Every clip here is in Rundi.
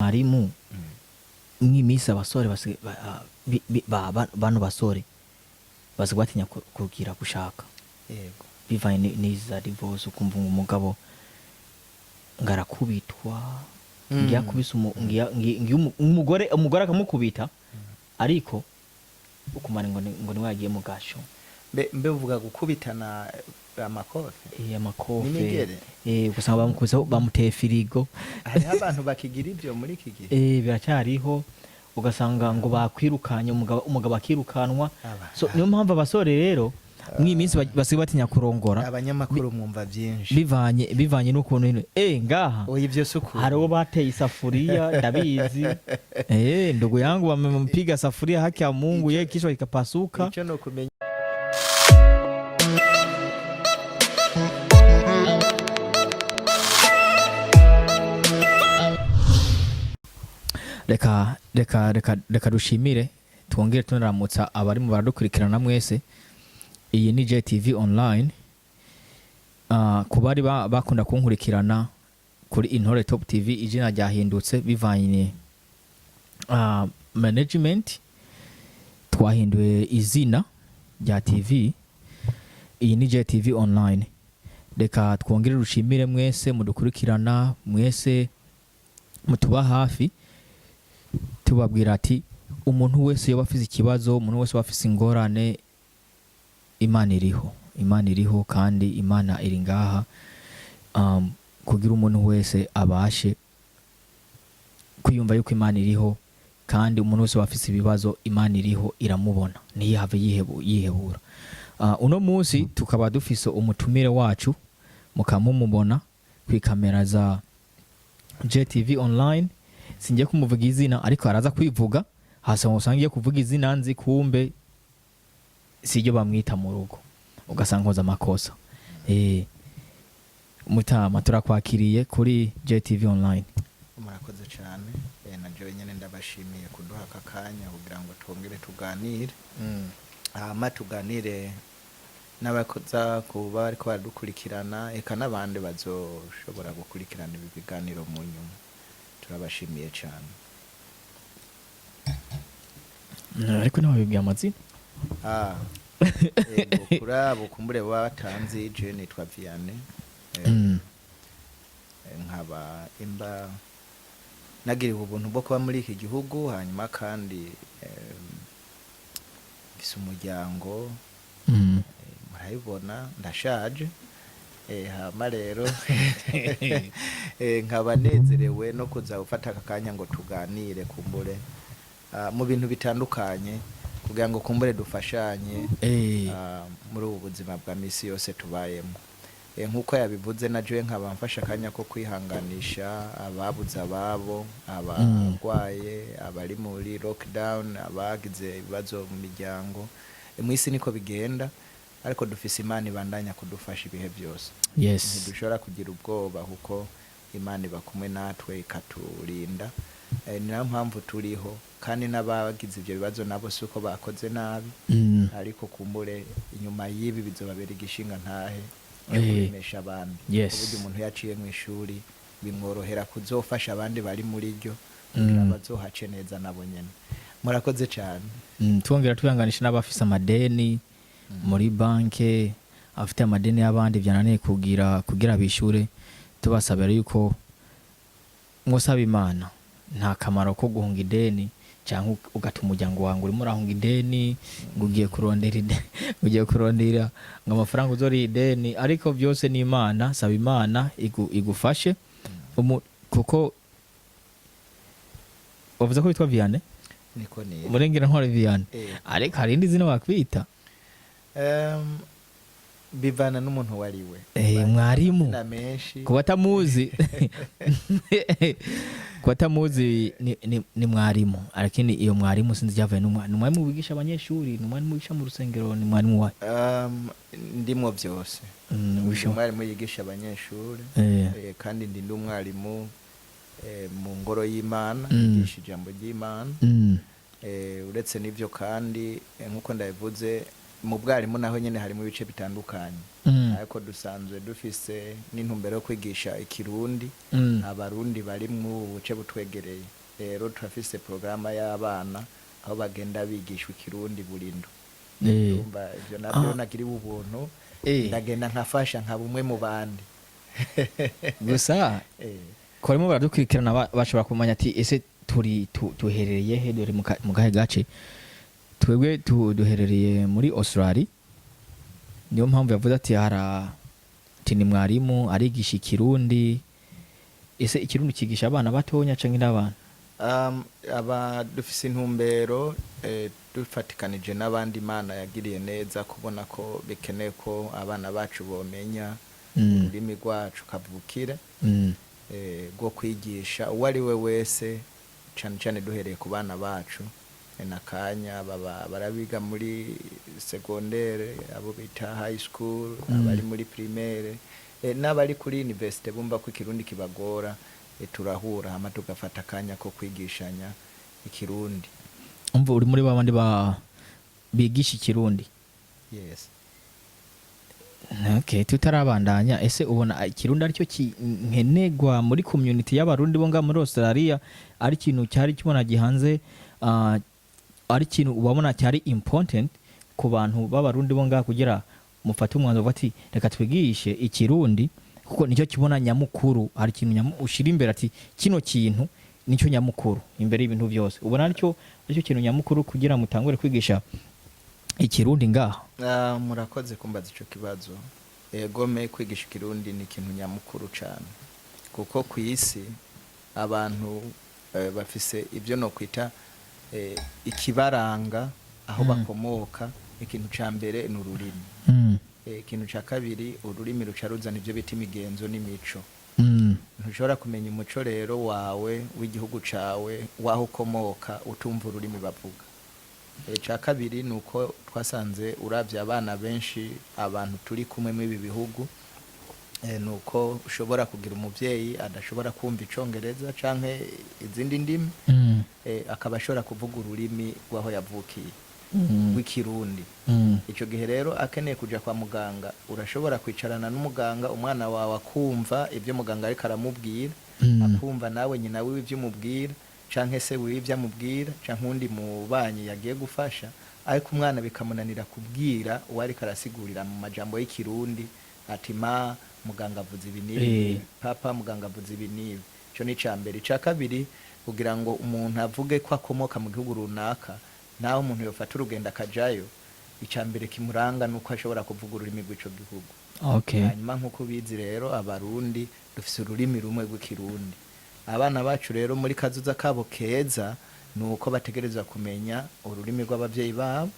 mwarimu mwimisa abasore bano basore bazigwatinya kugira gushaka yego bivanye n'iza divorce ukumva umugabo ngarakubitwa ngiya kubisa umugore akamukubita ariko ukumara ngo ni wagiye mu gasho mbe uvuga gukubitana amakofe amakofe gusanga bamukubise bamuteye firigo hari abantu bakigira ibyo muri iki gihe biracyariho ugasanga ngo bakwirukanye umugabo akirukanwa so niyo mpamvu abasore rero mw'iminsi basigaye batinya kurongora abanyamakuru mwumva byinshi bivanye n'ukuntu ngaha ibyo suku hari uwo bateye isafuriya ndabizi ndugu yangu wamempiga safuria haki ya Mungu yeye kisha ikapasuka icyo no kumenya reka dushimire twongere tunaramutsa abari mu baradukurikirana mwese. Iyi ni JTV online ku bari bakunda kunkurikirana kuri Intore Top TV izina ryahindutse bivanye management twahinduye izina rya TV. Iyi ni JTV online. Reka twongere dushimire mwese mudukurikirana mwese mutuba hafi tubabwira ati umuntu wese yoba afise ikibazo umuntu wese wafise ingorane Imana iriho kandi Imana iri ngaha kugira umuntu wese abashe kwiyumva yuko Imana iriho kandi umuntu wese wafise ibibazo Imana iriho iramubona ntiyave yihebura. Uno munsi tukaba dufise umutumire wacu mukamumubona kwi kamera za JTV online. Singiye kumuvuga izina ariko araza kwivuga hasa usangiye kuvuga izina nzi kumbe sijyo bamwita mu rugo ugasanga nkoza amakosa. Mutama turakwakiriye kuri JTV online. Murakoze cyane na je nyene ndabashimiye kuduha akanya kugira ngo twongere tuganire tuganire n'abakoza kuba ariko badukurikirana eka nabandi bazoshobora gukurikirana ibi biganiro mu nyuma. Turabashimiye cyane. Ariko nababibwiye amazina kurabo kumbure batanzi je nitwa Vianney nkaba imba nagiriwe ubuntu bwo kuba muri iki gihugu hanyuma kandi gisa umuryango murayibona ndashaje hama rero nkaba nezerewe no kuza gufata akanya ngo tuganire kumbure mu bintu bitandukanye kugira ngo kumbure dufashanye muri ubu buzima bwa misi yose tubayemo. Nkuko yabivuze na je nkaba mfasha akanya ko kwihanganisha ababuza ababo abarwaye abari muri lockdown abagize ibibazo mu miryango mwisi niko bigenda ariko dufise Imana ibandanya kudufasha ibihe byose. Ntidushobora kugira ubwoba kuko Imana iba kumwe natwe ikaturinda. Ni nayo mpamvu turiho kandi n'abagize ibyo bibazo nabo suko bakoze nabi ariko kumbure inyuma y'ibi bizobabera igishinga ntahe kumesha abandi uburyo umuntu yaciye mu ishuri bimworohera kuzofasha abandi bari muri ryo kugira bazohace neza nabo nyene. Murakoze cyane. Twongera tuyanganisha n'abafise amadeni muri banke afite amadeni y'abandi byananiye kugira bishure tubasabira yuko mwosaba Imana nta kamaro ko guhunga ideni cyangwa ugata umuryango wangu urimo urahunga ideni ngugiye kurondera ngo amafaranga uzori ideni ariko byose ni Imana. Saba Imana igufashe kuko wavuze ko witwa Vianney niko ni murengera ntware Vianney ariko hari indi zina wakwita bivana n'umuntu wariwe mwarimu kubatamuzi kubatamuzi ni mwarimu lakini iyo mwarimu sinzi yavuye ni mwarimu wigisha abanyeshuri ni mwarimu wigisha mu rusengero ni mwarimu wa ndimo byose mwarimu yigisha abanyeshuri kandi ndi umwarimu mu ngoro y'Imana yigisha ijambo ry'Imana uretse n'ibyo kandi nkuko ndabivuze mu bwarimu naho nyene harimo ibice bitandukanye ariko dusanzwe dufise n'intumbero yo kwigisha ikirundi abarundi bari mu buce butwegereye rero turafise programa y'abana aho bagenda bigishwa ikirundi burindo umva ivyo navyo nagiri ubuntu ndagenda nkafasha nka bumwe mu bandi gusa koremo baradukurikirana bashobora kumenya ati ese tuherereye he dore mu gahe gace twebwe duherereye muri Australia niyo mpamvu yavuze ati ni mwarimu arigisha ikirundi ese ikirundi kigisha abana batonya canke n'abana aba dufise intumbero dufatikanije n'abandi Imana yagiriye neza kubona ko bikeneye ko abana bacu bomenya ururimi rwacu kavukire bwo kwigisha uwo ari we wese cyane duhereye ku bana bacu nakanya barabiga muri secondaire abo bita high school abari muri primaire n'abari kuri university bumva ko ikirundi kibagora turahura hama tugafata kanya ko kwigishanya ikirundi umva uri muri babandi bigisha ikirundi yes okay tutarabandanya ese ubona ikirundi aricyo nkenegwa muri community y'abarundi bo nga muri Australia ari kintu cyari kibona gihanze ari kintu ubabona cyari important ku bantu b'abarundi bo nga kugira mufate umwanzo bati reka twigishe ikirundi kuko nicyo kibona nyamukuru hari kintu ushira imbere ati kino kintu nicyo nyamukuru imbere y'ibintu byose ubona aricyo kintu nyamukuru kugira mutangure kwigisha ikirundi ngaha murakoze kumbaza ico kibazo gome kwigisha ikirundi ni ikintu nyamukuru cyane kuko ku isi abantu bafise ibyo no kwita ikibaranga aho bakomoka ikintu ca mbere n'ururimi ikintu ca kabiri ururimi ruca ruzana ibyo bita imigenzo n'imico ntushobora kumenya umuco rero wawe w'igihugu cawe waho ukomoka utumva ururimi bavuga ca kabiri nuko twasanze uravye abana benshi abantu turi kumwe mu ibi bihugu nuko ushobora kugira umuvyeyi adashobora kumva icongereza canke izindi ndimi akaba ashobora kuvuga ururimi rwaho yavukiye w'ikirundi ico gihe rero akeneye kuja kwa muganga urashobora kwicarana n'umuganga umwana wawe akumva ivyo muganga ariko aramubwira akumva nawe nyina wiwe ivyo umubwira canke se wivya mubwira canke undi mubanyi yagiye gufasha ariko umwana bikamunanira kubwira uwari karasigurira mu majambo y'ikirundi ati ma muganga avuze ibi nibi papa muganga avuze ibi nibi cyo ni cambere ca kabiri kugira ngo umuntu avuge ko akomoka mu gihugu runaka naho umuntu yofata urugenda kajayo icambere kimuranga nuko ashobora kuvuga ururimi rw'ico gihugu hanyuma nkuko bizi rero abarundi dufise ururimi rumwe rw'ikirundi abana bacu rero muri kazuza kabo keza nuko bategerezwa kumenya ururimi rw'abavyeyi babo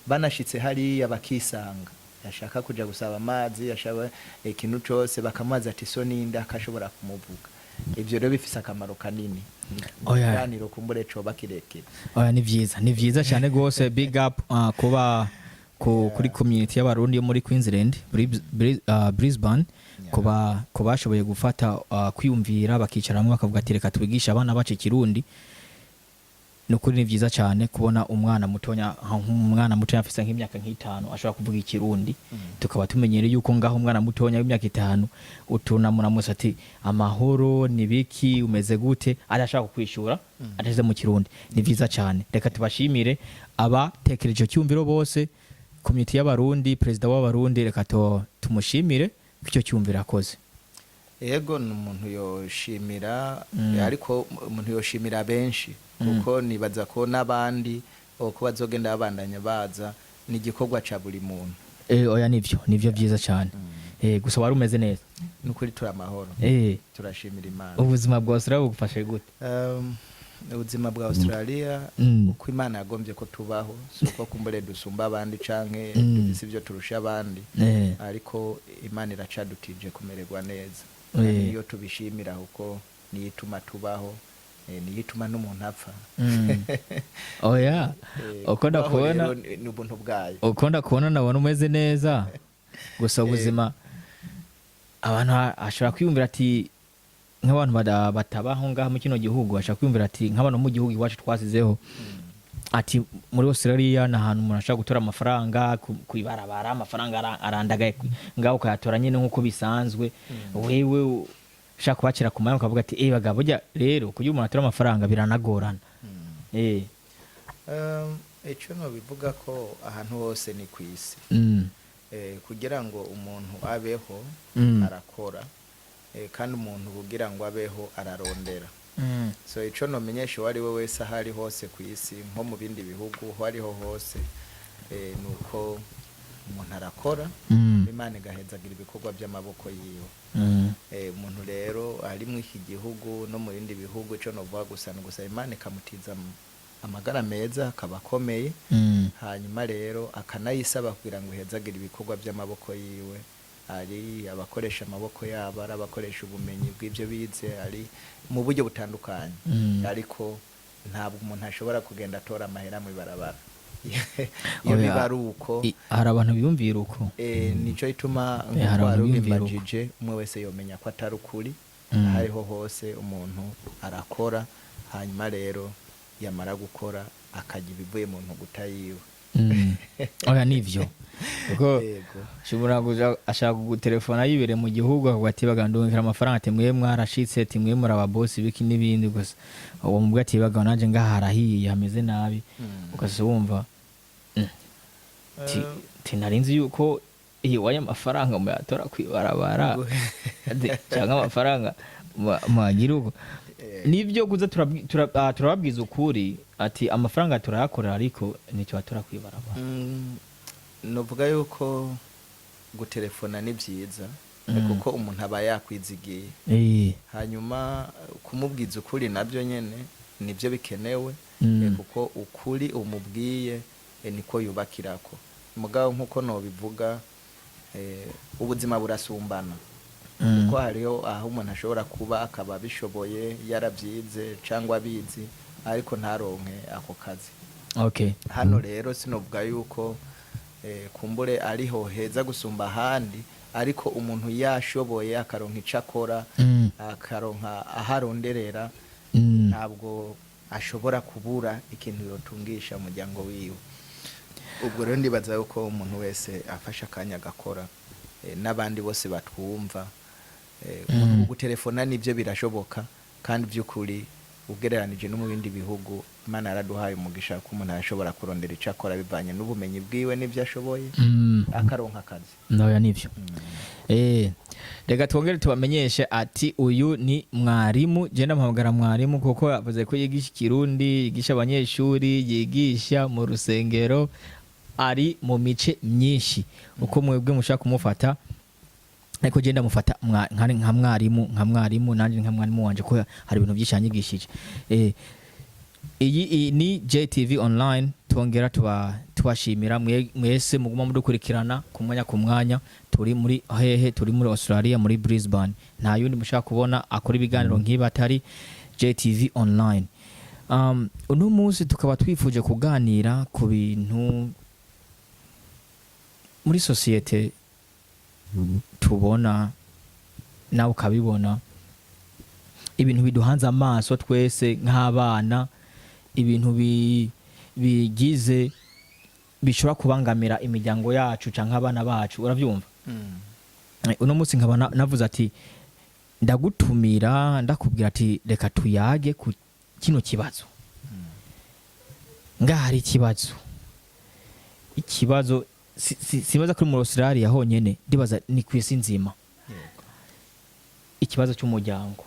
banashitse hariya bakisanga yashaka kuja gusaba amazi yashaba ikintu cyose bakamaza ati so ninda akashobora kumuvuga ivyo rero bifise akamaro kanini kaniro kumbure co bakirekera ni vyiza cyane gose big up kuba kuri community y'abarundi yo muri Queensland Brisbane kuba bashoboye gufata kwiyumvira bakicaramwe bakavuga ati reka twigisha abana bacu ikirundi nukuri ni vyiza cyane kubona umwana mutonya afise nk'imyaka nk'itanu ashobora kuvuga ikirundi tukaba tumenyereye yuko ngaho umwana mutonya w'imyaka 5 utunamura musa ati amahoro nibiki umeze gute arashaka kwishura ateze mu kirundi ni vyiza cyane reka tubashimire abatekereje cyumviro bose community y'abarundi president w'abarundi reka tumushimire icyo cyumvira akoze yego n'umuntu yoshimira ariko umuntu yoshimira benshi kuko nibaza ko nabandi uko bazogenda babandanya baza ni gikorwa ca buri muntu oya nivyo byiza cyane gusa wari umeze neza nukuri turi amahoro turashimira Imana ubuzima bwa Australia bugufashe gute ubuzima bwa Australia uko Imana yagombye ko tubaho suko kumbere dusumba abandi canke dufise ivyo turusha abandi ariko Imana iracadutije kumererwa neza iyo tubishimira uko niyituma tubaho niyituma n'umuntu apfa oya uko ndakubona ni ubuntu bwayo uko ndakubona nabona umeze neza gusa ubuzima abantu ashobora kwiyumvira ati nk'abantu batabaho ngaha mu kino gihugu ashobora kwiyumvira ati nk'abantu mu gihugu iwacu twasizeho ati muri Australia na hantu umuntu ashaka gutora amafaranga kwibarabara amafaranga arandagaye ngaho ukayatora nyine nkuko bisanzwe wewe ushaka kubakira ku mayanga ukavuga ati bagabo burya rero kugira umuntu atora amafaranga biranagorana. Icyo no bivuga ko ahantu hose ni ku isi kugira ngo umuntu abeho arakora kandi umuntu kugira ngo abeho ararondera. So icyo nomenyesha uwo ari we wese aho ari hose ku isi nko mu bindi bihugu aho ariho hose ni uko umuntu arakora Imana igahezagira ibikorwa by'amaboko yiwe. Umuntu rero ari mu iki gihugu no mu bindi bihugu icyo novuga gusa ni gusa Imana ikamutiza amagara meza akaba akomeye hanyuma rero akanayisaba kugira ngo ihezagire ibikorwa by'amaboko yiwe, ari abakoresha amaboko yabo, ari abakoresha ubumenyi bw'ibyo bize, ari mu buryo butandukanye. Ariko ntabwo umuntu ashobora kugenda atora amahera mu ibarabara iyo biba ari uko hari abantu biyumvira uko nicyo ituma nk'uko ubimbajije umwe wese yomenya ko atari ukuri. Hariho hose umuntu arakora hanyuma rero yamara gukora akajya ibivuye mu ntuguta yiwe. Oya nivyo kuko shobora ashaka gutelefona yibere mu gihugu akagwati bagandungikira amafaranga ati mwe mwarashitse ati mwe muri ababosi biki n'ibindi gusa uwo mubwa ati bagana nanje ngaharahiye hameze nabi ukase wumva narinzi yuko waya amafaranga mu yatora kwibarabara cyangwa amafaranga magirugo nivyo kuza turababwiza ukuri ati amafaranga turayakorera ariko nicyo atora kwibarabara. Novuga yuko gutelefona ni byiza kuko umuntu aba yakwizigiye hanyuma kumubwiza ukuri nabyo nyene nibyo bikenewe kuko ukuri umubwiye niko yubakirako. Mugabo nkuko no bivuga ubuzima burasumbana kuko hariho aho umuntu ashobora kuba akaba bishoboye yarabyize cyangwa abizi ariko ntaronke ako kazi. Hano rero sinovuga yuko kumbure ariho heza gusumba ahandi, ariko umuntu yashoboye akaronka icyo akora akaronka aharonderera ntabwo ashobora kubura ikintu yotungisha umuryango wiwe. Ubwo rero ndibaza yuko umuntu wese afasha akanya agakora n'abandi bose batwumva gutelefona nibyo birashoboka kandi by'ukuri ugereranije no mu bindi bihugu Imana yaraduhaye umugisha ko umuntu ashobora kurondera icyo akora bivanye n'ubumenyi bwiwe n'ibyo ashoboye akaronka akazi. Noya nivyo. Reka twongere tubamenyeshe ati uyu ni Mwarimu, je ndamuhamagara Mwarimu kuko yavuze ko yigisha Kirundi, yigisha abanyeshuri, yigisha mu rusengero, ari mu mice myinshi uko mwebwe mushaka kumufata ariko je ndamufata nka mwarimu nanje nka mwarimu wanje ko hari ibintu byinshi yanyigishije. Iyi ni JTV online, twongera tubashimira mwese muguma mudukurikirana ku mwanya turi muri hehe, turi muri Australia muri Brisbane. Nta yundi mushaka kubona akora ibiganiro nk'ibi atari JTV online. Uno munsi tukaba twifuje kuganira ku bintu muri societe tubona nawe ukabibona, ibintu biduhanze amaso twese nk'abana, ibintu bigize bishobora kubangamira imiryango yacu cyangwa abana bacu, uravyumva. Uno munsi nkaba navuze ati ndagutumira ndakubwira ati reka tuyage ku kino kibazo. Ngahari ikibazo sibaza kuri muri Australia honyene, ndibaza ni kwisi nzima. Ikibazo cy'umuryango.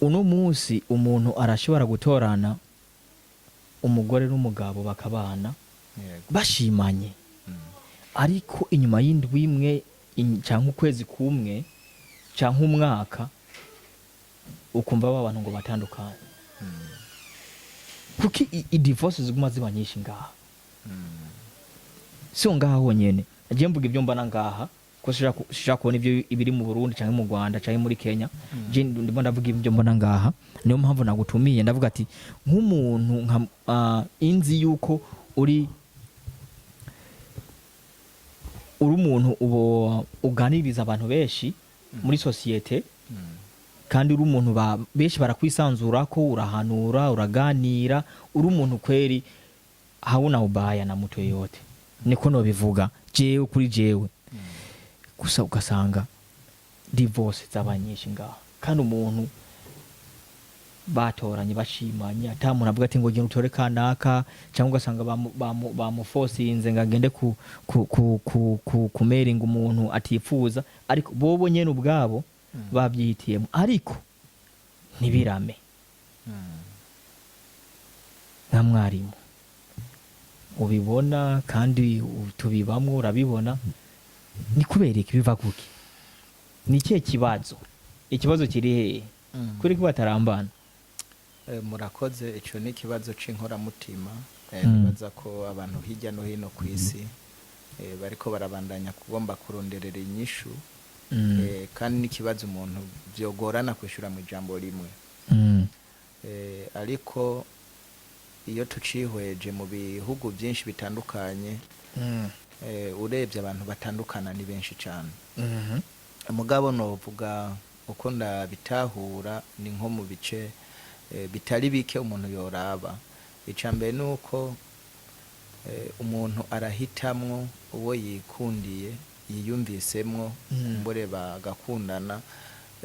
Uno munsi umuntu arashobora gutorana umugore n'umugabo bakabana bashimanye, ariko inyuma y'indwi imwe cyangwa ukwezi kumwe cyangwa umwaka ukumva abantu ngo batandukanye. Kuki divorce ziguma ziba nyinshi ngaha? Sio ngaha honyene, agiye mvuga ibyo mbana ngaha ko shaka kubona ibyo ibiri mu Burundi cyangwa mu Rwanda cyangwa muri Kenya. Je ndimo ndavuga ibyo mbona ngaha, niyo mpamvu nagutumiye ndavuga ati nk'umuntu inzi yuko uri umuntu uganiriza abantu benshi muri societe, kandi uri umuntu benshi barakwisanzura ko urahanura uraganira uri umuntu kweri hauna ubaya na mtu yote niko no bivuga jewe kuri jewe gusa ugasanga divorce zabanyinshi ngaho kandi umuntu batoranye bashimanye ata muntu avuga ati ngo genda utore kanaka cyangwa ugasanga bamufosinze ngo agende kumeringa umuntu atifuza ariko bobo nyene ubwabo babyihitiyemo ariko ntibirame nka Mwarimu ubibona kandi tubibamwo urabibona ni kubera iki biva kuki ni kihe ikibazo kiri hehe kuri ko batarambana murakoze ico ni ikibazo c'inkoramutima nibaza ko abantu hirya no hino ku isi bariko barabandanya kugomba kuronderera inyishu kandi n'ikibazo umuntu vyogorana kwishura mu jambo rimwe ariko iyo tucihweje mu bihugu byinshi bitandukanye urebye abantu batandukana ni benshi cyane mugabo novuga uko ndabitahura ni nko mu bice bitari bike umuntu yoraba icambere nuko umuntu arahitamwo uwo yikundiye yiyumvisemwo mbore bagakundana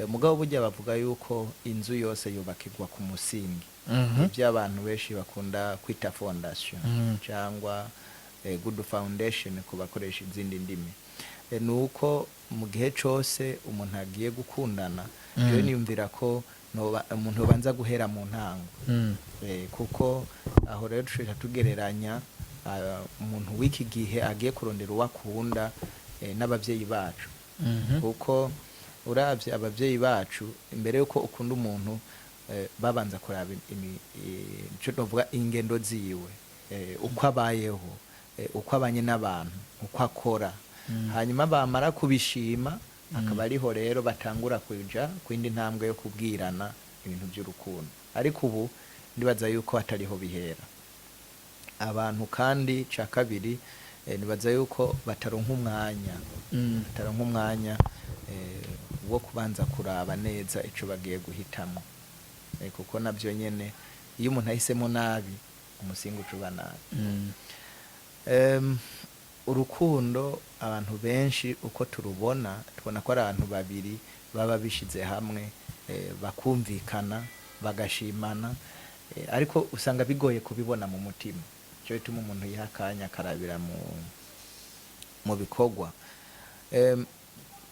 mugabo burya bavuga yuko inzu yose yubakirwa ku musingi ibyo abantu benshi bakunda kwita fondation cyangwa good foundation ku bakoresha izindi ndimi nuko mu gihe cyose umuntu agiye gukundana rero niyumvira ko umuntu banza guhera mu ntango kuko aho rero dushobora tugereranya umuntu w'iki gihe agiye kurondera uwakunda n'abavyeyi bacu kuko uravye abavyeyi bacu imbere yuko ukunda umuntu babanza kuraba ico novuga ingendo ziwe uko abayeho uko abanye n'abantu uko akora hanyuma bamara kubishima akaba ariho rero batangura kuja kwindi ntambwe yo kubwirana ibintu by'urukundo ariko ubu ndibaza yuko atariho bihera abantu kandi ca kabiri nibaza yuko bataronka umwanya wo kubanza kuraba neza ico bagiye guhitamo kuko navyo nyene iyo umuntu ahisemo nabi umusingi ucuba nabi urukundo abantu benshi uko turubona tubona ko ari abantu babiri baba bishize hamwe bakumvikana bagashimana ariko usanga bigoye kubibona mu mutima cyo bituma umuntu yihakanya karabira mu bikorwa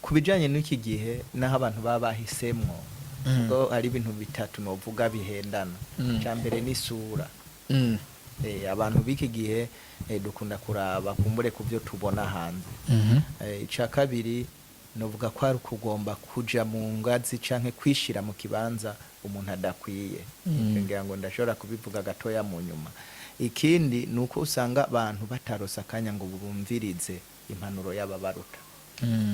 kubijanye n'iki gihe naho abantu baba bahisemwo ngo hari ibintu bitatu novuga bihendana cyambere n'isura abantu b'iki gihe dukunda kuraba kumbure ku byo tubona hanze ica kabiri novuga ko ari kugomba kuja mu ngazi canke kwishira mu kibanza umuntu adakwiye ngira ngo ndashobora kubivuga gatoya mu nyuma ikindi nuko usanga abantu batarosa akanya ngo bumvirize impanuro y'ababaruta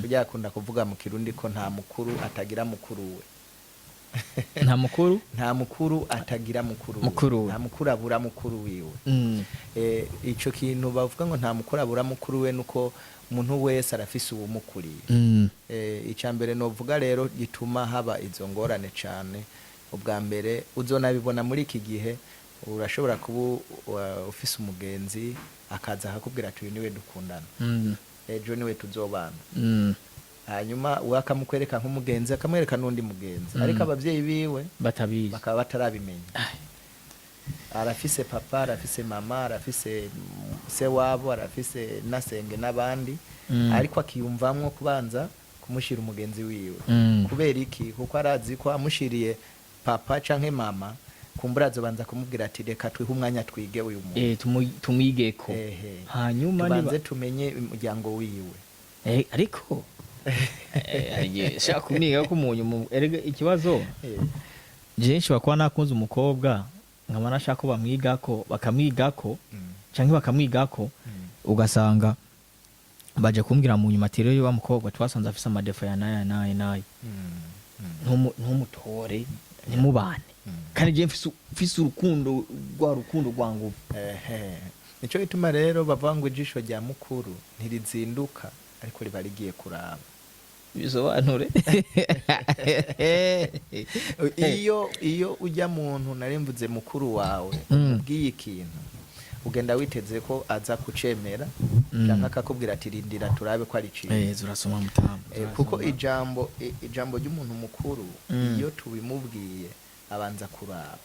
burya akunda kuvuga mu Kirundi ko nta mukuru atagira mukuru we nta mukuru atagira mukuru nta mukuru abura mukuru wiwe ico kintu bavuga ngo nta mukuru abura mukuru we nuko umuntu wese arafise uwumukuriye icambere novuga rero gituma haba izo ngorane cane ubwa mbere uzonabibona muri iki gihe urashobora kuba ufise umugenzi akaza akakubwira ati uyu niwe dukundana ejo niwe tuzobana hanyuma wakamukwereka nk'umugenzi akamwereka n'undi mugenzi ariko abavyeyi biwe batabizi bakaba batarabimenya arafise papa arafise mama arafise se wabo arafise nasenge n'abandi ariko akiyumvamwo kubanza kumushira umugenzi wiwe kubera iki kuko arazi ko amushiriye papa canke mama kumburazo banza kumubwira ati reka twihe umwanya twige uyu muntu tumwigeko hanyuma tubanze tumenye umuryango wiwe ariko shaka kumwiga ko umuntu erega ikibazo jenshi bakwa nakunze umukobwa nkaba nashaka ko bamwigako bakamwigako canke bakamwigako ugasanga baje kumbwira mu nyuma ati rero wa mukobwa twasanze afise amadefa ya naye ntumutore nimubane kandi je mfise urukundo rwangu nico gituma rero bavanga ijisho rya mukuru ntirizinduka ariko riba rigiye kuraba bisobanure. iyo ujya muntu narimvuze mukuru wawe ubwiye ikintu ugenda witeze ko aza kucemera cyangwa akakubwira ati rindira turabe ko ari cyiza. Zurasoma mutamu. Kuko ijambo ry'umuntu mukuru iyo tubimubwiye abanza kuraba.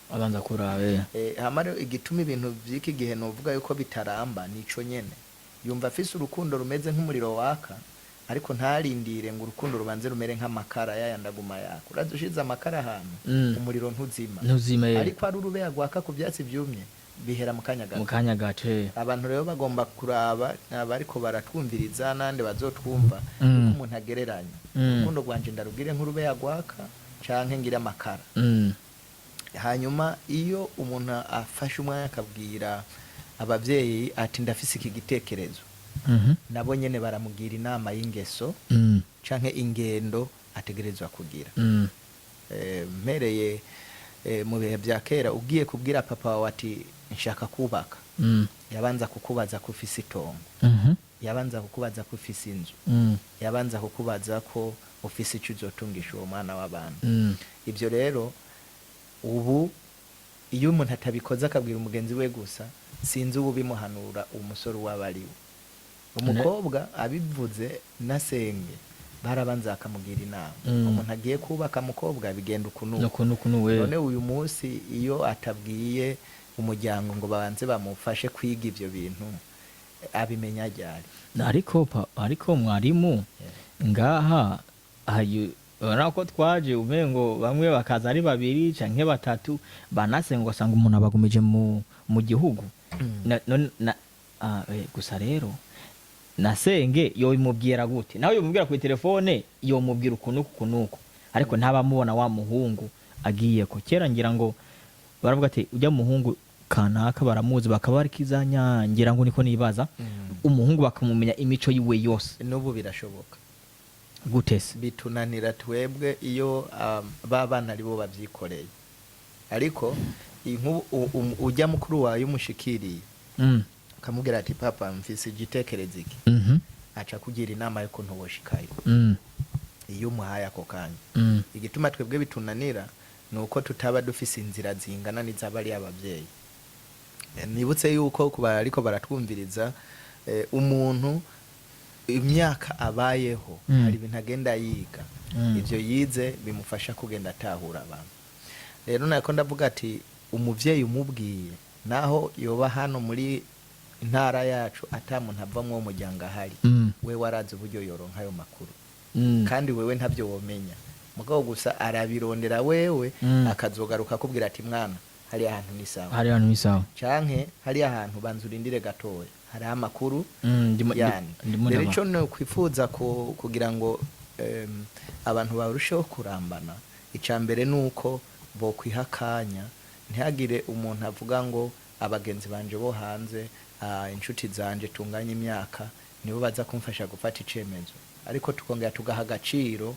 Hamara igituma ibintu by'iki gihe novuga yuko bitaramba nico nyene. Yumva afise urukundo rumeze nk'umuriro waka ariko ntarindire ngo urukundo rubanze rumere nk'amakara yayandaguma yako. Urazushiza amakara ahantu umuriro ntuzima. Ariko ari urube yagwaka ku byatsi byumye bihera mu kanya gato. Abantu rero bagomba kuraba abariko baratwumviriza nande bazotwumva uko umuntu agereranya. Urukundo rwanje ndarubwire nk'urube yagwaka canke ngira amakara. Hanyuma iyo umuntu afashe umwanya akabwira abavyeyi ati ndafise iki gitekerezo, nabo nyene baramugira inama y'ingeso canke ingendo ategerezwa kugira. Mpereye mu bihe bya kera ugiye kubwira papa wawe ati nshaka kubaka, yabanza kukubaza ko ufise itongo, yabanza kukubaza ko ufise inzu, yabanza kukubaza ko ufise icyo uzotungisha uwo mwana w'abantu. Ibyo rero ubu iyo umuntu atabikoze akabwira umugenzi we gusa, sinzi ubu bimuhanura umusore w'abariwe. Umukobwa abivuze nasenge barabanza akamugira inama. Umuntu agiye kubaka mukobwa bigenda ukunuko. None uyu munsi iyo atabwiye umuryango ngo babanze bamufashe kwiga ivyo bintu abimenya ryari. Ariko mwarimu ngaha urako twaje umengo bamwe bakaza ari babiri canke batatu banasenga ugasanga umuntu abagumije mu gihugu. Gusa rero nasenge yo imubwira gute, nawe yomubwira ku telefone yo mubwira ukunuko ariko ntabamubona wa muhungu agiye ko. Kera ngira ngo baravuga ati ujya muhungu kanaka baramuzi bakaba ari kizanya, ngira ngo niko nibaza umuhungu bakamumenya imico yiwe yose. N'ubu birashoboka gutese bitunanira twebwe iyo babana ari bo bavyikoreye. Ariko ujya mukuru wawe umushikiriye kamubwira ati papa mfise igitekerezo iki, aca kugira inama yuko ntuboshikayo. Iyo umuhaye ako kanya igituma twebwe bitunanira nuko tutaba dufise inzira zingana n'izabari abavyeyi. Nibutse yuko kuba ariko baratwumviriza umuntu imyaka abayeho hari ibintu agenda yiga, ivyo yize bimufasha kugenda atahura abantu. Rero nako ndavuga ati umuvyeyi umubwiye naho yoba hano muri intara yacu atamuntu avamwe umuryango ahari, we warazi uburyo yoronka ayo makuru. Kandi wewe ntavyo womenya, mugabo gusa arabirondera wewe akazogaruka akubwira ati mwana hari ahantu ni sawa canke hari ahantu banzurindire gatoya hari amakuru yani. Rero ico no kwifuza kugira ngo abantu barusheho kurambana, icambere nuko bo kwihakanya ntihagire umuntu avuga ngo abagenzi banje bo hanze inshuti zanje tunganya imyaka nibo baza kumfasha gufata icemezo. Ariko tukongera tugaha agaciro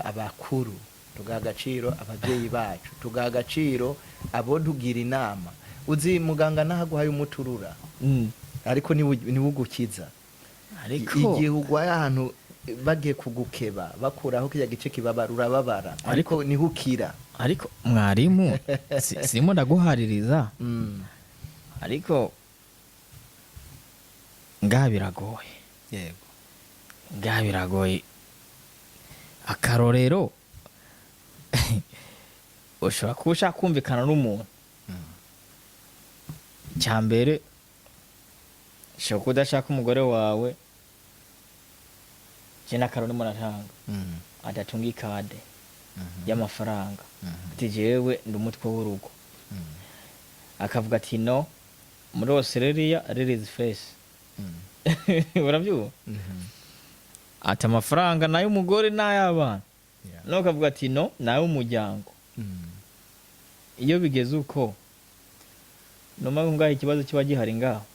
abakuru, tugaha agaciro abavyeyi bacu, tugaha agaciro abo tugira inama. Uzi muganga nahaguhaye umuturura ariko niwugukiza. Ariko igihe ugwaye ahantu bagiye kugukeba bakuraho kijya gice kibabara urababara ariko nihukira. Ariko mwarimu simo ndaguhaririza ariko ngaha biragoye. Yego ngaha biragoye. Akarorero ushobora kuba ushaka kumvikana n'umuntu cyambere ushobora kudashaka umugore wawe kina karone muratanga adatunga ikade y'amafaranga ati jewe ndi umutwe w'urugo, akavuga ati no muri Australia release face uravyuba ati amafaranga nayo umugore n'ay'abana no akavuga ati no nayo umuryango. Iyo bigeze uko noma ngaho ikibazo kiba gihari ngaho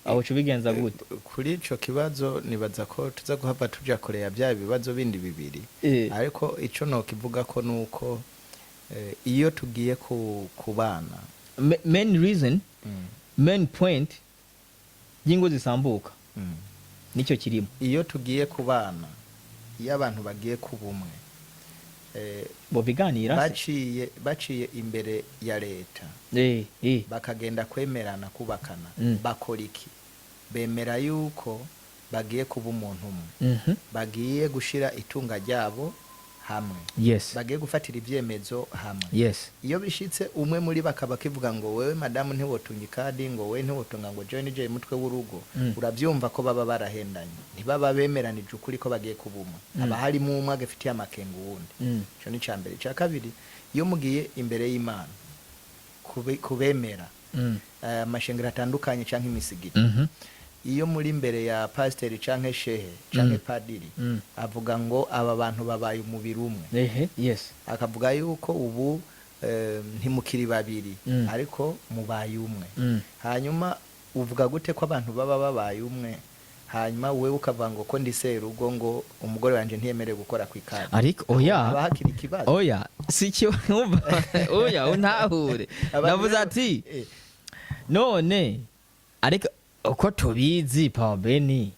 aho cubigenza gute? Kuri ico kibazo nibaza ko tuza guhava tuja koreya bya bibazo bindi bibiri. Ariko ico no kivuga ko nuko iyo tugiye kubana main reason main point y'ingo zisambuka nicyo kirimo. Iyo tugiye kubana iyo abantu bagiye kubumwe bo biganira baciye imbere ya leta bakagenda kwemerana kubakana bakora iki bemera yuko bagiye kuba umuntu umwe bagiye gushira itunga ryabo hamwe bagiye gufatira ivyemezo hamwe iyo bishitse umwe muri bakaba kivuga ngo wewe madamu ntiwotunga ikadi ngo wewe ntiwotunga ngo join je mutwe w'urugo uravyumva ko baba barahendanye ntibaba bemeranije ukuri ko bagiye kubumwe aba hari mu umwe agafitiye amakenga wundi cyo ni cambere cya kabiri iyo mugiye imbere y'Imana kubemera amashengero atandukanye canke imisigiti iyo muri imbere ya pasiteri canke shehe canke padiri avuga ngo aba bantu babaye umubiri umwe akavuga yuko ubu ntimukiri babiri ariko mubaye umwe hanyuma uvuga gute ko abantu baba babaye umwe hanyuma wewe ukavuga ngo ko ndisera urugo ngo umugore wanje ntiyemerewe gukora ku ikadi ariko abahakira ikibazo si cyo numva untahure navuze ati none ariko uko tubizi Papa Beni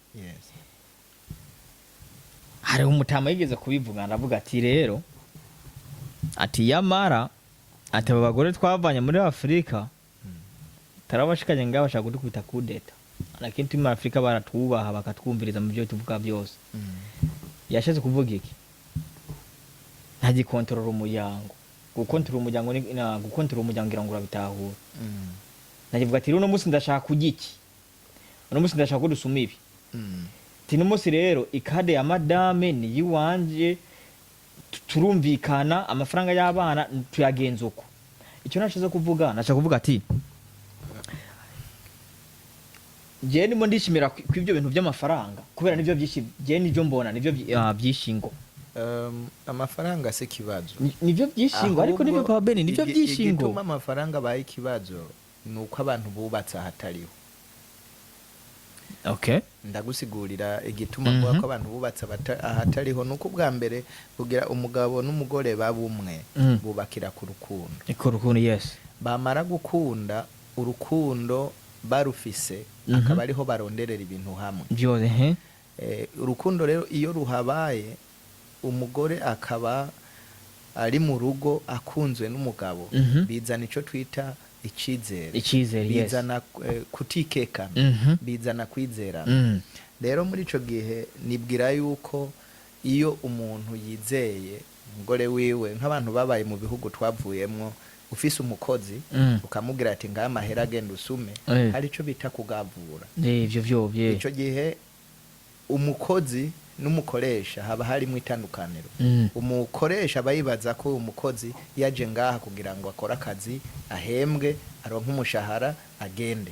hari umutama yigeze kubivuga aravuga ati rero ati yamara ati aba bagore twavanye muri Afrika tarabashikanye ngaho bashaka kudukubita kudeta lakini tuma muri Afrika baratwubaha bakatwumviriza mu byo tuvuga byose yashatse kuvuga iki ntaji kontrol umuryango gukontrola umuryango na gukontrola umuryango ngira ngo urabitahura nagivuga ati rero no musi ndashaka kugiki uno musi ndashaka kudusuma ibi tino musi rero ikade ya madame ni yiwanje turumvikana amafaranga y'abana tuyagenza uko icyo nashize kuvuga nashaka kuvuga ati je ndimo ndishimira kw'ibyo bintu by'amafaranga kubera nivyo byishi je nivyo mbona nivyo byishingo amafaranga se kibazo nivyo byishingo ariko nivyo Papa Beni nivyo byishingo igituma amafaranga baye kibazo nuko abantu bubatse ahatariho ndagusigurira igituma ko abantu bubatse ahatariho nuko bwa mbere kugira umugabo n'umugore babumwe bubakira ku rukundo bamara gukunda urukundo barufise akaba ariho baronderera ibintu hamwe urukundo rero iyo ruhabaye umugore akaba ari mu rugo akunzwe n'umugabo bizana ico twita icizere bizana kutikekana bizana kwizerana rero muri ico gihe nibwira yuko iyo umuntu yizeye umugore wiwe nk'abantu babaye mu bihugu twavuyemwo ufise umukozi ukamubwira ati ngaya mahera agenda usume hari ico bita kugavura ico gihe umukozi n'umukoresha haba harimo itandukaniro umukoresha bayibaza ko umukozi yaje ngaha kugira ngo akora akazi ahembwe aronka umushahara agende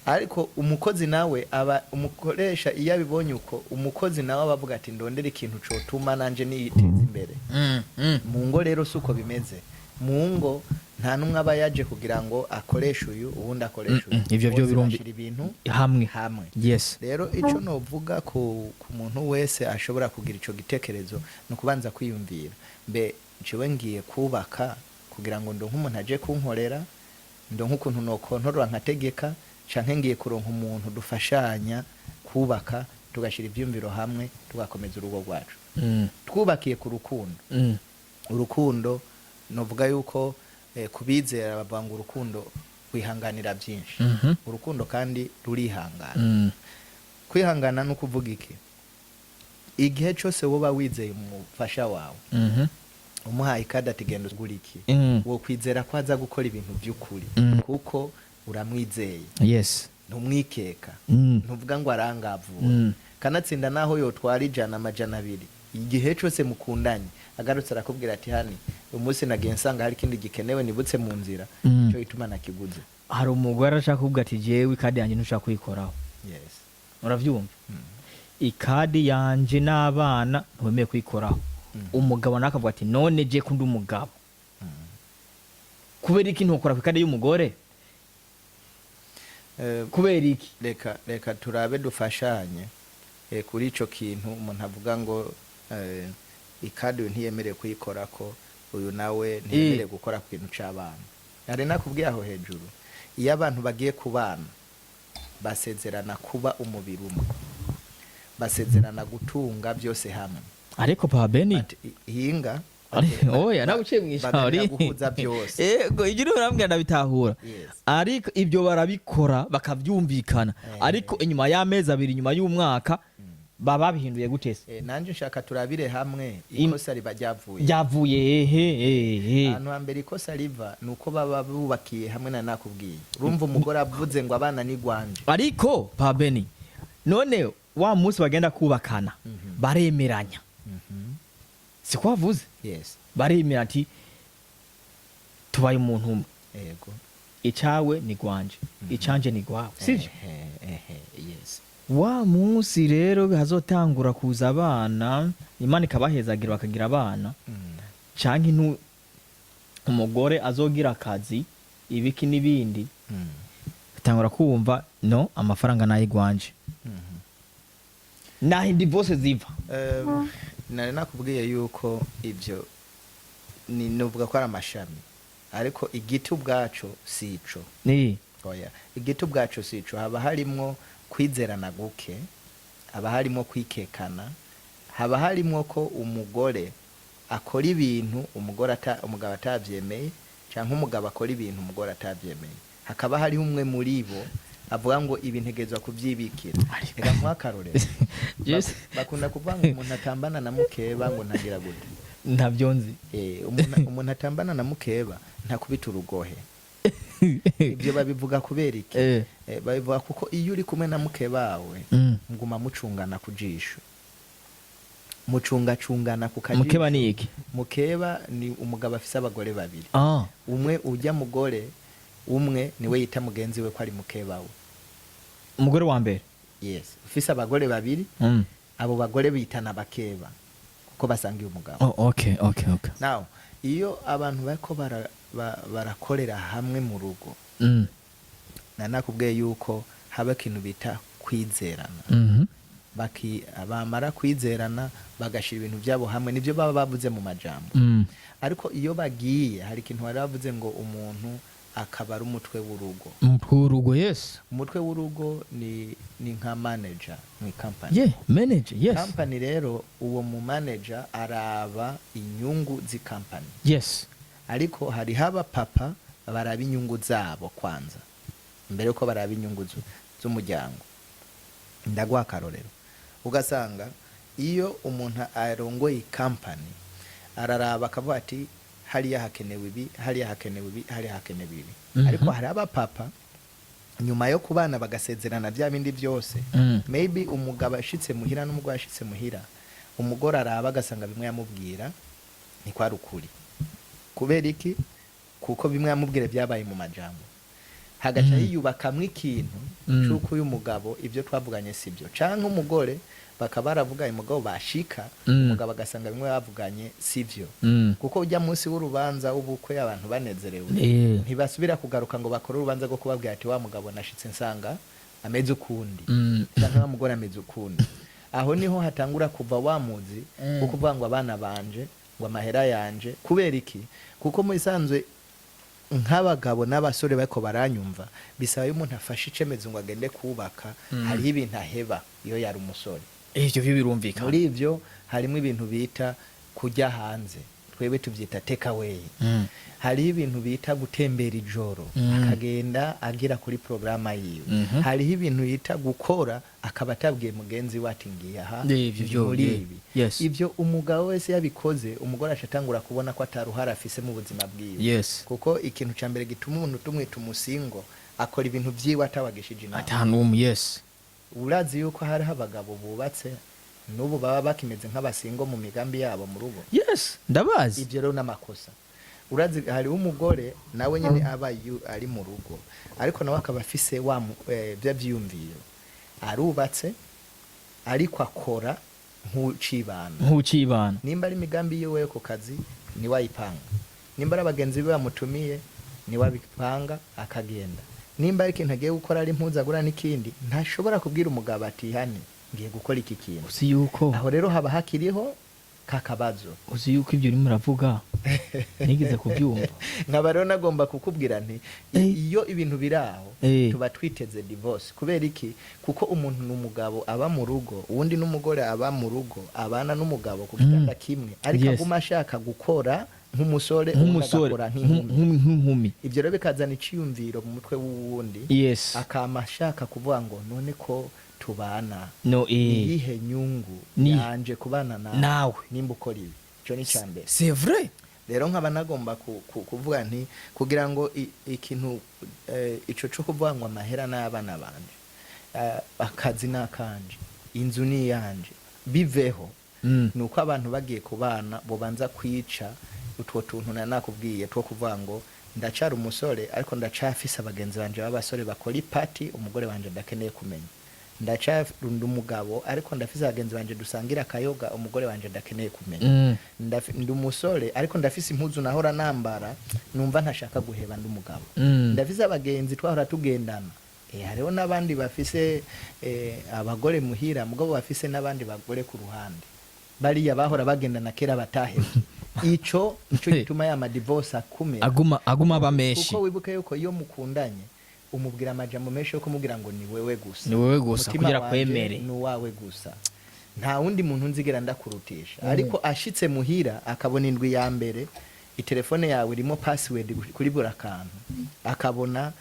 ariko umukozi nawe aba umukoresha iyo abibonye uko umukozi nawe abavuga ati ndondera ikintu cotuma nanje niyiteza imbere mu ngo rero suko bimeze mu ngo nta numwe aba yaje kugira ngo akoreshe uyu ubundi akoreshe uyu ivyo byo birumbi ibintu hamwe rero ico novuga ku muntu wese ashobora kugira ico gitekerezo no kubanza kwiyumvira mbe jewe ngiye kubaka kugira ngo ndo nk'umuntu aje kunkorera ndo nk'ukuntu no kontorora nkategeka canke ngiye kuronka umuntu dufashanya kubaka tugashira ivyumviro hamwe tugakomeza urugo rwacu twubakiye ku rukundo urukundo novuga yuko kubizera bavanga urukundo kwihanganira byinshi urukundo kandi rurihangana kwihangana no kuvuga iki igihe cyose woba wizeye umufasha wawe umuhaye ikada tigenda ugura iki wo kwizera ko aza gukora ibintu by'ukuri kuko uramwizeye ntumwikeka ntuvuga ngo arangavura kanatsinda naho yotwara 100 igihe cyose mukundanye agarutse arakubwira ati hani umunsi nagiye nsanga hari kindi gikenewe nibutse mu nzira cyo ituma nakiguze hari umugore ashaka kuvuga ati jewe ikadi yanje ntushaka kuyikoraho uravyumva ikadi yanje n'abana ntumeye kuyikoraho umugabo nakavuga ati none je kundi umugabo kubera iki ntokora ku ikadi y'umugore kubera iki reka turabe dufashanye kuri ico kintu umuntu avuga ngo ikadi ntiyemereye kuyikora ko uyu nawe ntiyemereye gukora ku kintu c'abana ari nakubwiye aho hejuru iyo abantu bagiye kubana basezerana kuba umubiri umwe basezerana gutunga byose hamwe. Ariko pa Beni hinga oya naguciye mwishari guhuza byose. Yego igiri urambwira ndabitahura. Ariko ibyo barabikora bakavyumvikana. Ariko inyuma y'amezi abiri inyuma y'umwaka baba bihinduye gutese. Nanje nshaka turabire hamwe ikosa riba ryavuye ahantu hambere ikosa riva nuko baba bubakiye hamwe na nakubwiye. Urumva umugore avuze ngo abana ni gwanje. Ariko pa Beni none wa munsi bagenda kubakana baremeranya. Siko wavuze? Yes. Baremera ati tubaye umuntu umwe. Yego. Icawe ni gwanje, icanje ni gwawe. Sivyo? Yes. Wa munsi rero hazotangura kuza abana, Imana ikabahezagira bakagira abana. Canke umugore azogira akazi ibiki nibindi. Tangura kumva no amafaranga nayi gwanje. Naho divorce ziva. Nari nakubwiye yuko ibyo ni nuvuga ko ari amashami, ariko igiti ubwacu sico. Oya, igiti ubwacu sico. Haba harimo kwizerana guke, haba harimo kwikekana, haba harimo ko umugore akora ibintu umugabo atavyemeye, canke umugabo akora ibintu umugore atavyemeye. Hakaba hari umwe muri bo avuga ngo ibintegezwa kuvyibikira. Reka nkwakarorero. Yes. Bakunda kuvuga ngo umuntu atambana na mukeba ngo ntagira gute. Ntavyonzi. Umuntu atambana na mukeba ntakubita urugohe. Ibyo babivuga kubera iki? Babivuga kuko iyo uri kumwe na mukeba wawe nguma mucungana kujisho. Mucungacungana ku kajisho. Mukeba ni iki? Mukeba ni umugabo afise abagore babiri. Umwe ujya mugore umwe niwe yita mugenzi we ko ari mukeba we. Umugore wa mbere? Yes. Ufise abagore babiri. Abo bagore bitana bakeba kuko basangiye umugabo. Okay. Now, iyo abantu bako barakorera hamwe mu rugo. Nakubwiye yuko haba ikintu bita kwizerana. Bamara kwizerana bagashira ibintu byabo hamwe, nibyo baba bavuze mu majambo. Ariko iyo bagiye hari ikintu bari bavuze ngo umuntu akaba ari umutwe w'urugo. Urugo, yes. Umutwe w'urugo ni nka manager mu company. Manager, yes. Company rero uwo mu manager araba inyungu zi company. Yes. Ariko hari haba papa baraba inyungu zabo kwanza mbere ko baraba inyungu z'umuryango. Ndagwa karorero ugasanga iyo umuntu arongoye company araraba akavuga ati hariya hakenewe ibi, hariya hakenewe ibi, hariya hakenewe ibi. Ariko hari aba papa nyuma yo kubana bagasezerana bya bindi byose. Maybe umugabo ashitse muhira n'umugore ashitse muhira, umugore araba agasanga bimwe yamubwira ni kwa rukuri. Kubera iki? Kuko bimwe yamubwira byabaye mu majambo. Hagaca yiyubakamwe ikintu cyuko uyu mugabo ibyo twavuganye sibyo. Canke umugore bakabaravuga umugabo bashika, umugabo agasanga bimwe bavuganye sivyo. Kuko ujya munsi w'urubanza ubukwe abantu banezerewe. Ntibasubira kugaruka ngo bakore urubanza rwo kubabwira ati wa mugabo nashitse nsanga ameze ukundi. Canke wa mugore ameze ukundi. Aho niho hatangura kuva wamuzi ukuvuga ngo abana banje ngo amahera yanje. Kubera iki? Kuko mu isanzwe nk'abagabo n'abasore bako baranyumva bisaba umuntu afashe icemeze ngo agende kubaka. Hari ibintu aheba iyo yari umusore. Ivyo birumvikana. Muri ivyo harimo ibintu bita kujya hanze, twebe tuvyita take away. Hari ibintu bita gutembera ijoro akagenda agira kuri programa yiwe. Hari ibintu bita gukora akaba atabwiye mugenzi wati ngiye aha. Yes. Ivyo umugabo wese yabikoze umugore ashatangura kubona ko ataruhara afise mu buzima bwiwe. Yes. Kuko ikintu cambere gituma umuntu tumwita umusingo akora ibintu byiwe atawagishije inama. Atanum. Yes. Urazi yuko hari abagabo bubatse nubu baba bakimeze nk'abasingo mu migambi yabo mu rugo. Yes, ndabazi. Ivyo rero n'amakosa. Urazi hari umugore nawe nyene aba ari mu rugo ariko nawe akaba afise wa bya vyumviro. Arubatse ariko akora nk'ucibana. Nimba ari migambi yiwe ku kazi ni wayipanga. Nimba ari abagenzi be bamutumiye ni wabipanga akagenda. Nimba ari ikintu agiye gukora ari mpuzagura n'ikindi ntashobora kubwira umugabo ati hane ngiye gukora iki kintu. Si yuko aho rero haba hakiriho kakabazo. Uzi yuko ibyo urimo uravuga nigeze kubyumva. Nkaba rero nagomba kukubwira nti iyo ibintu biraho tuba twiteze divorce. Kubera iki? Kuko umuntu n'umugabo aba mu rugo, uwundi n'umugore aba mu rugo, abana n'umugabo ku gitanda kimwe, ariko aguma ashaka gukora nk'umusore agakora nk'inkumi. Ibyo rero bikazana iciyumviro mu mutwe w'uwundi, akama ashaka kuvuga ngo none ko tubana iyihe nyungu yanje kubana nawe nimba ukora ibi. Cyo ni cyambere. C'est vrai. Rero nkaba nagomba kuvuga nti kugira ngo ikintu ico cyo kuvuga ngo amahera n'abana banje, akazi nakanje, inzu ni yanje biveho, nuko abantu bagiye kubana bo banza kwica utwo tuntu nakubwiye two kuvuga ngo ndacara umusore ariko ndacafisa abagenzi banje b'abasore bakora ipati, umugore wanje ndakeneye kumenya. Ndacarunda umugabo ariko ndafise abagenzi banje dusangira akayoga, umugore wanje ndakeneye kumenya. Ndi umusore ariko ndafise impuzu nahora nambara, numva ntashaka guheba ndi umugabo. Ndafise abagenzi twahora tugendana. Hariho n'abandi bafise abagore muhira, mugabo bafise n'abandi bagore ku ruhande. Bariya bahora bagendana kera batahebye. Ico gituma ya divorce aguma bameshi. Kuko wibuke yuko iyo mukundanye umubwira amajambo menshi yo kumubwira ngo ni wewe gusa kugira kwemere ni wawe gusa, nta wundi muntu nzigera ndakurutisha. Ariko ashitse muhira akabona indwi ya mbere itelefone yawe irimo password kuri buri kantu, akabona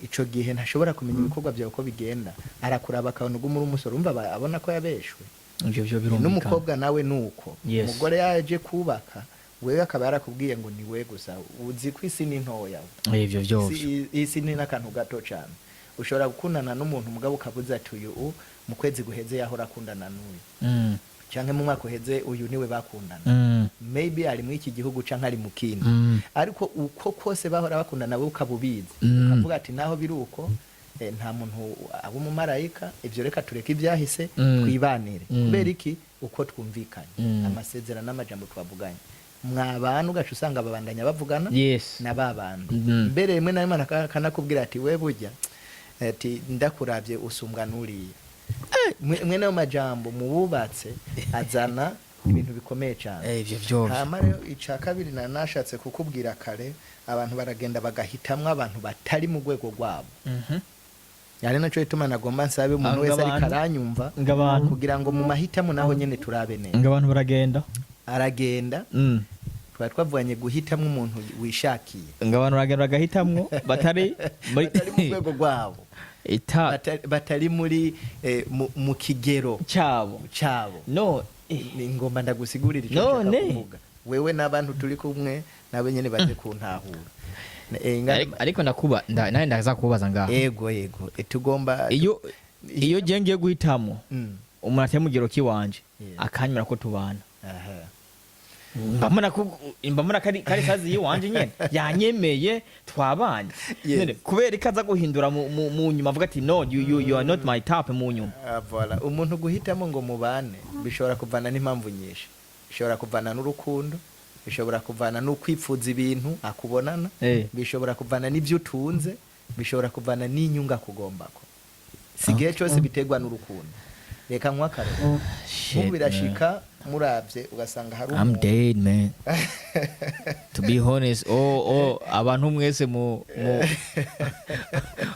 ico gihe ntashobora kumenya ibikorwa byawe ko bigenda, arakuraba akabona ugumura umusoro, umva abona ko yabeshwe. Ivyo birumvikana. N'umukobwa nawe nuko umugore yaje kubaka, wewe akaba yarakubwiye ngo ni we gusa, uzi ko isi ni ntoya. Ivyo byose isi ni nakantu gato cyane. Ushobora gukundana n'umuntu mugabo ukabuza ati uyu mu kwezi guheze yahora akundana n'uyu, canke mu mwaka uheze uyu niwe bakundana. Maybe ari mu iki gihugu canke ari mu kindi, ariko uko kose bahora bakundana we ukabubizi, ukavuga ati naho biruko nta muntu abo mu marayika, ivyo reka tureke ibyahise twibanire. Kubera iki? Uko twumvikanye amasezerano n'amajambo twavuganye. Mwabana ugaca usanga babandanya bavugana n'ababandi. Mbere rimwe na rimwe kanakubwira ati we burya ati ndakuravye usumbwa nuriye. Mwe nayo majambo mububatse azana ibintu bikomeye cyane. Ivyo byose. Hama rero ica kabiri nashatse kukubwira kare, abantu baragenda bagahitamwa abantu batari mu rwego rwabo. Yari naco ituma nagomba nsabe umuntu wese ari karanyumva kugira ngo mu mahitamo naho nyene turabe neza. Ngabantu baragenda aragenda twavanye guhitamwe umuntu wishakiye. Ngabantu baragenda bagahitamwe batari mu rwego rwabo, batari muri mu kigero cyabo. No ingomba ndagusigurira ico ndakuvuga. Wewe n'abantu turi kumwe nabe nyene baje kuntahura. Ariko nakuba naye ndaza kubaza ngaho. Yego tugomba iyo jengiye guhitamo umuntu atemugero kiwanje akanyura ko tubana. Mbamuna kari kazi yiwanje nyene yanyemeye twabanye. Kubera ikaza guhindura mu nyuma avuga ati no you are not my type mu nyuma. Voilà, umuntu guhitamo ngo mubane bishobora kuvana n'impamvu nyinshi. Bishobora kuvana n'urukundo, bishobora kuvana no kwipfuza ibintu akubonana, bishobora kuvana n'ibyo utunze, bishobora kuvana n'inyunga kugombako. Sigiye cyose bitegwa n'urukundo. Reka nkwakare birashika muravye ugasanga hari I'm dead man. To be honest, abantu mwese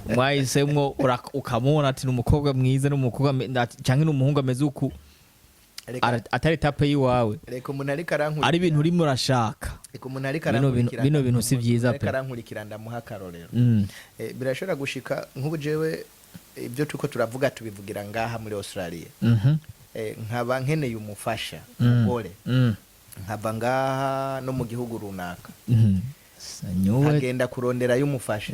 mwahisemwo ukamubona ati n'umukobwa mwiza n'umukobwa canke n'umuhungu ameze uku atari tape yiwawe. Reka umuntu ariko arankurikira ari ibintu urimo urashaka. Reka umuntu ariko arankurikira bino bintu si byiza pe. Reka arankurikira ndamuha akarorero. Birashobora gushika nk'ubu jewe ibyo tuko turavuga tubivugira ngaha muri Australia. Nkaba nkeneye umufasha umugore. Nkaba ngaha no mu gihugu runaka. Agenda kurondera y'umufasha.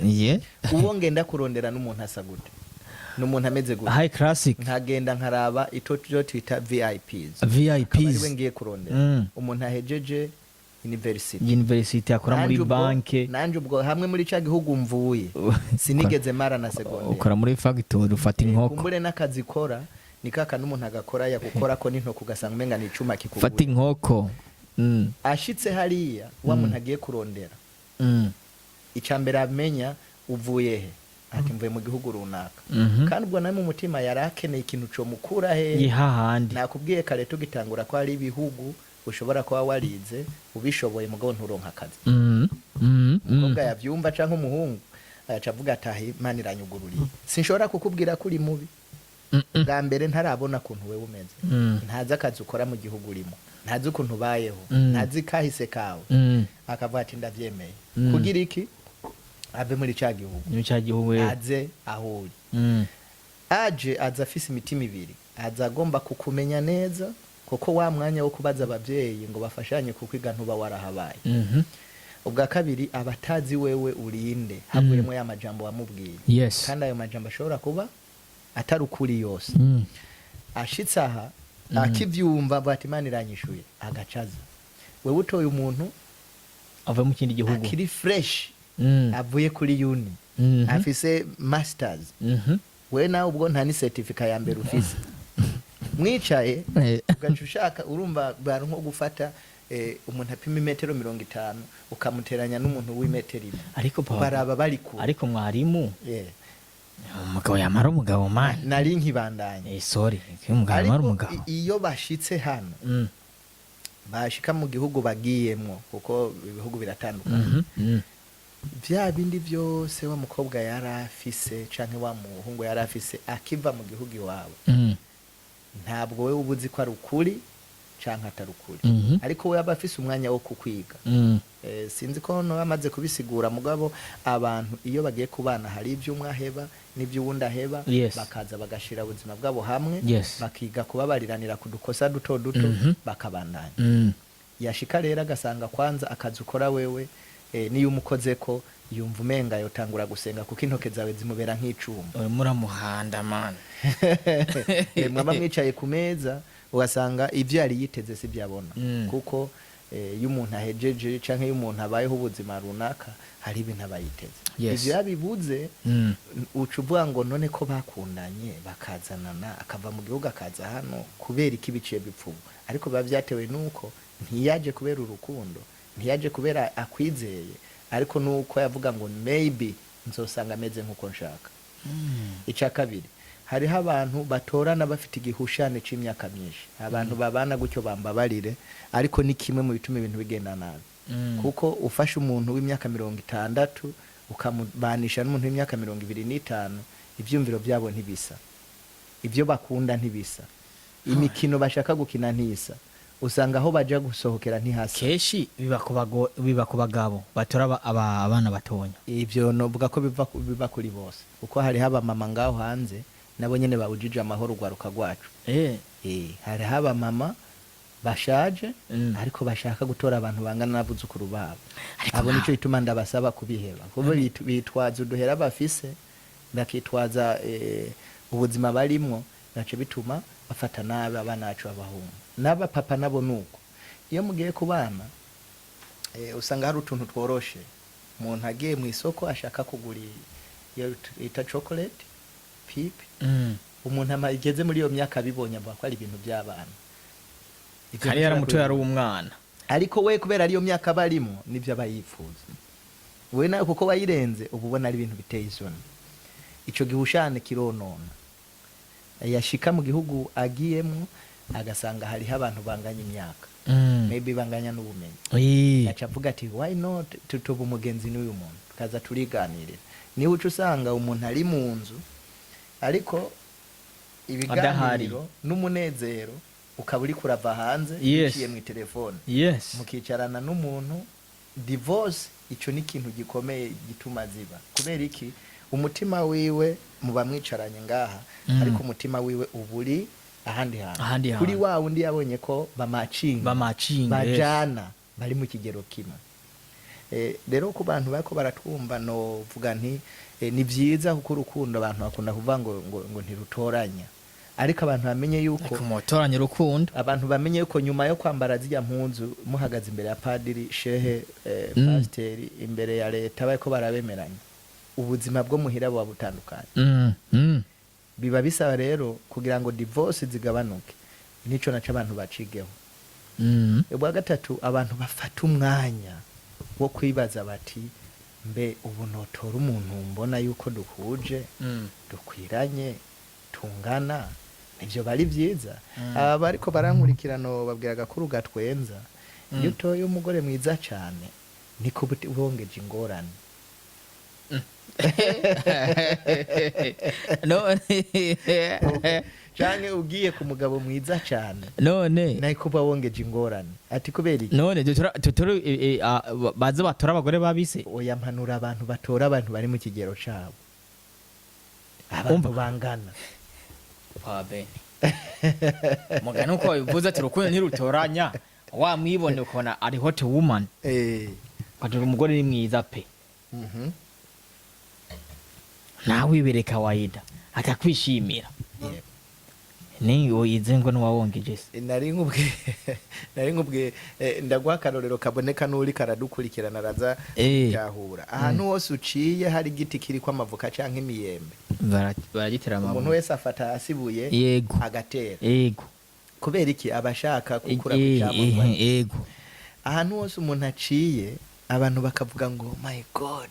Uwo ngenda kurondera n'umuntu asa gute? N'umuntu ameze gute? High classic. Nkagenda nkaraba ito twita VIPs. VIPs. Ngiye kurondera. Umuntu ahejeje university akora muri banke. Nanje ubwo hamwe muri ca gihugu mvuye sinigeze mara na seconde. Ukora muri factory ufata inkoko. Kumbure n'akazi kora nikaka n'umuntu agakora yakukora ko n'into kugasanga umenga ni icuma kikubuye. Fata inkoko. Ashitse hariya wa muntu agiye kurondera. Icambere amenya uvuye he? Ati mvuye mu gihugu runaka. Kandi ubwo namwe umutima yarakeneye ikintu cyo mukura he. Yihahandi. Nakubwiye kare tugitangura ko ari ibihugu ushobora kuba warize ubishoboye mugabo nturonka akazi umukobwa yavyumva canke umuhungu aca avuga ati Imana iranyugururiye sinshobora kukubwira ko uri mubi bwa mbere ntarabona kuntu wewe umeze ntazi akazi ukora mu gihugu urimo ntazi ukuntu ubayeho ntazi kahise kawe akavuga ati ndavyemeye kugira iki ave muri ca gihugu aze aho uri aje aza afise imitima ibiri aza agomba kukumenya neza kuko wa mwanya wo kubaza abavyeyi ngo bafashanye kukwiga ntuba warahabaye ubwa kabiri abatazi wewe urinde havuyemo ya majambo wamubwiye kandi ayo majambo ashobora kuba atari ukuri yose ashitse aha akivyumva bati Imana iranyishuye agacaza wewe utoye umuntu avuye mu kindi gihugu akiri fresh avuye kuri uni afise masters we nawe ubwo nta ni certificate ya mbere ufise mwicaye ugaca ushaka urumva bari nko gufata umuntu apima imetero 50 ukamuteranya n'umuntu w'imetero 1 ariko baraba bari ku ariko mwarimu umugabo yamara umugabo man nari nkibandanye sorry umugabo yamara umugabo iyo bashitse hano bashika mu gihugu bagiyemwo kuko ibihugu biratandukanye vya bindi byose wa mukobwa yarafise canke wa muhungu yarafise akiva mu gihugu iwabo ntabwo we ubuzi ko ari ukuri canke atari ukuri ariko we abafise umwanya wo kukwiga sinzi ko no bamaze kubisigura mugabo abantu iyo bagiye kubana hari ivyo umwaheba n'ivyo uwundi aheba bakaza bagashira ubuzima bwabo hamwe bakiga kubabariranira kudukosa duto duto bakabandanya yashika rero agasanga kwanza akazi ukora wewe niyo umukoze ko yumva umenga yotangura gusenga kuko intoke zawe zimubera nk'icuma muramuhanda man mwaba mwicaye ku meza ugasanga ivyo yari yiteze si byabona kuko iyo umuntu ahejeje canke iyo umuntu abayeho ubuzima runaka hari ibintu abayiteze ivyo yabibuze ucuvuga ngo none ko bakundanye bakazanana akava mu gihugu akaza hano kubera iki biciye bipfuba ariko biba vyatewe nuko ntiyaje kubera urukundo ntiyaje kubera akwizeye ariko nuko yavuga ngo maybe nzosanga ameze nkuko nshaka ica kabiri hariho abantu batorana bafite igihushane c'imyaka myinshi abantu babana gutyo bambabarire ariko ni kimwe mu bituma ibintu bigenda nabi kuko ufashe umuntu w'imyaka 60 ukamubanisha n'umuntu w'imyaka 25 ivyumviro byabo ntibisa ivyo bakunda ntibisa imikino bashaka gukina ntisa usanga aho baje gusohokera ntihasa keshi biba ku bagabo batora abana batonya ivyo novuga ko biva kuri bose kuko hari haba mama ngaho hanze nabo nyene bawujije amahoro ugwaruka gwacu hari haba mama bashaje ariko bashaka gutora abantu bangana n'abuzukuru babo abo nico ituma ndabasaba kubiheba kuko bitwaza uduhera bafise bakitwaza ubuzima barimwo naco bituma bafata nabi abana bacu abahungu naba papa nabo nuko iyo mugiye kubana usanga hari utuntu tworoshe umuntu agiye mu isoko ashaka kugura iyo ita chocolate pipi umuntu amageze muri iyo myaka bibonye avuga ko ari ibintu by'abana kandi yaramutoye ari umwana ariko we kubera ari iyo myaka barimo nivyo abayifuza we nawe kuko wayirenze ububona ari ibintu biteye isoni ico gihushane kironona yashika mu gihugu agiyemo agasanga hari abantu banganya imyaka maybe banganya n'ubumenyi aca avuga ati why not tutuba umugenzi n'uyu muntu kaza turiganirira niho uca usanga umuntu ari mu nzu ariko ibiganiro n'umunezero ukaba uri kurava hanze uciye mu telefone mukicarana n'umuntu divorce ico ni ikintu gikomeye gituma ziba kubera iki umutima wiwe muba mwicaranye ngaha ariko umutima wiwe uburi ahandi hantu kuri wa undi yabonye ko bamacinga bajana bari mu kigero kimwe rero ku bantu bako baratwumva no vuga nti ni byiza kuko urukundo abantu bakunda kuvuga ngo ntirutoranya ariko abantu bamenye yuko mutoranye rukundo abantu bamenye yuko nyuma yo kwambara zijya mpunzu muhagaze imbere ya padiri shehe pasiteri imbere ya leta bariko barabemeranya ubuzima bwo muhira buba butandukanye biba bisaba rero kugira ngo divorce zigabanuke nico naca abantu bacigeho ubwa gatatu abantu bafata umwanya wo kwibaza bati mbe ubu notora umuntu mbona yuko duhuje dukwiranye tungana ivyo bari vyiza. Bariko barankurikirano babwira gakuru gatwenza iyo utoye umugore mwiza cane niko ubongeje ingorane. none canke ugiye ku mugabo mwiza cane none niko uba wongeje ingorane. Ati kubera iki? none tutora baza batora abagore babise. Oya, mpanura abantu batora abantu bari mu kigero cabo, abantu bangana. Pabe mugani uko bivuze ati urukundo ntirutoranya, wamwibone ukona ari hot woman katura umugore ni mwiza pe, nawe ibereka waida akakwishimira. Ni uyize ngo nuwawongeje se. Nari nkubwe ndagwa karorero kaboneka nuri karadukurikirana raza cyahura. Ahantu hose uciye hari igiti kiri kwa mavuka canke imiyembe baragitera amabuye, umuntu wese afata asibuye yego agatera. Yego, kubera iki? abashaka gukura kucyamwa. Yego, ahantu hose umuntu aciye abantu bakavuga ngo my god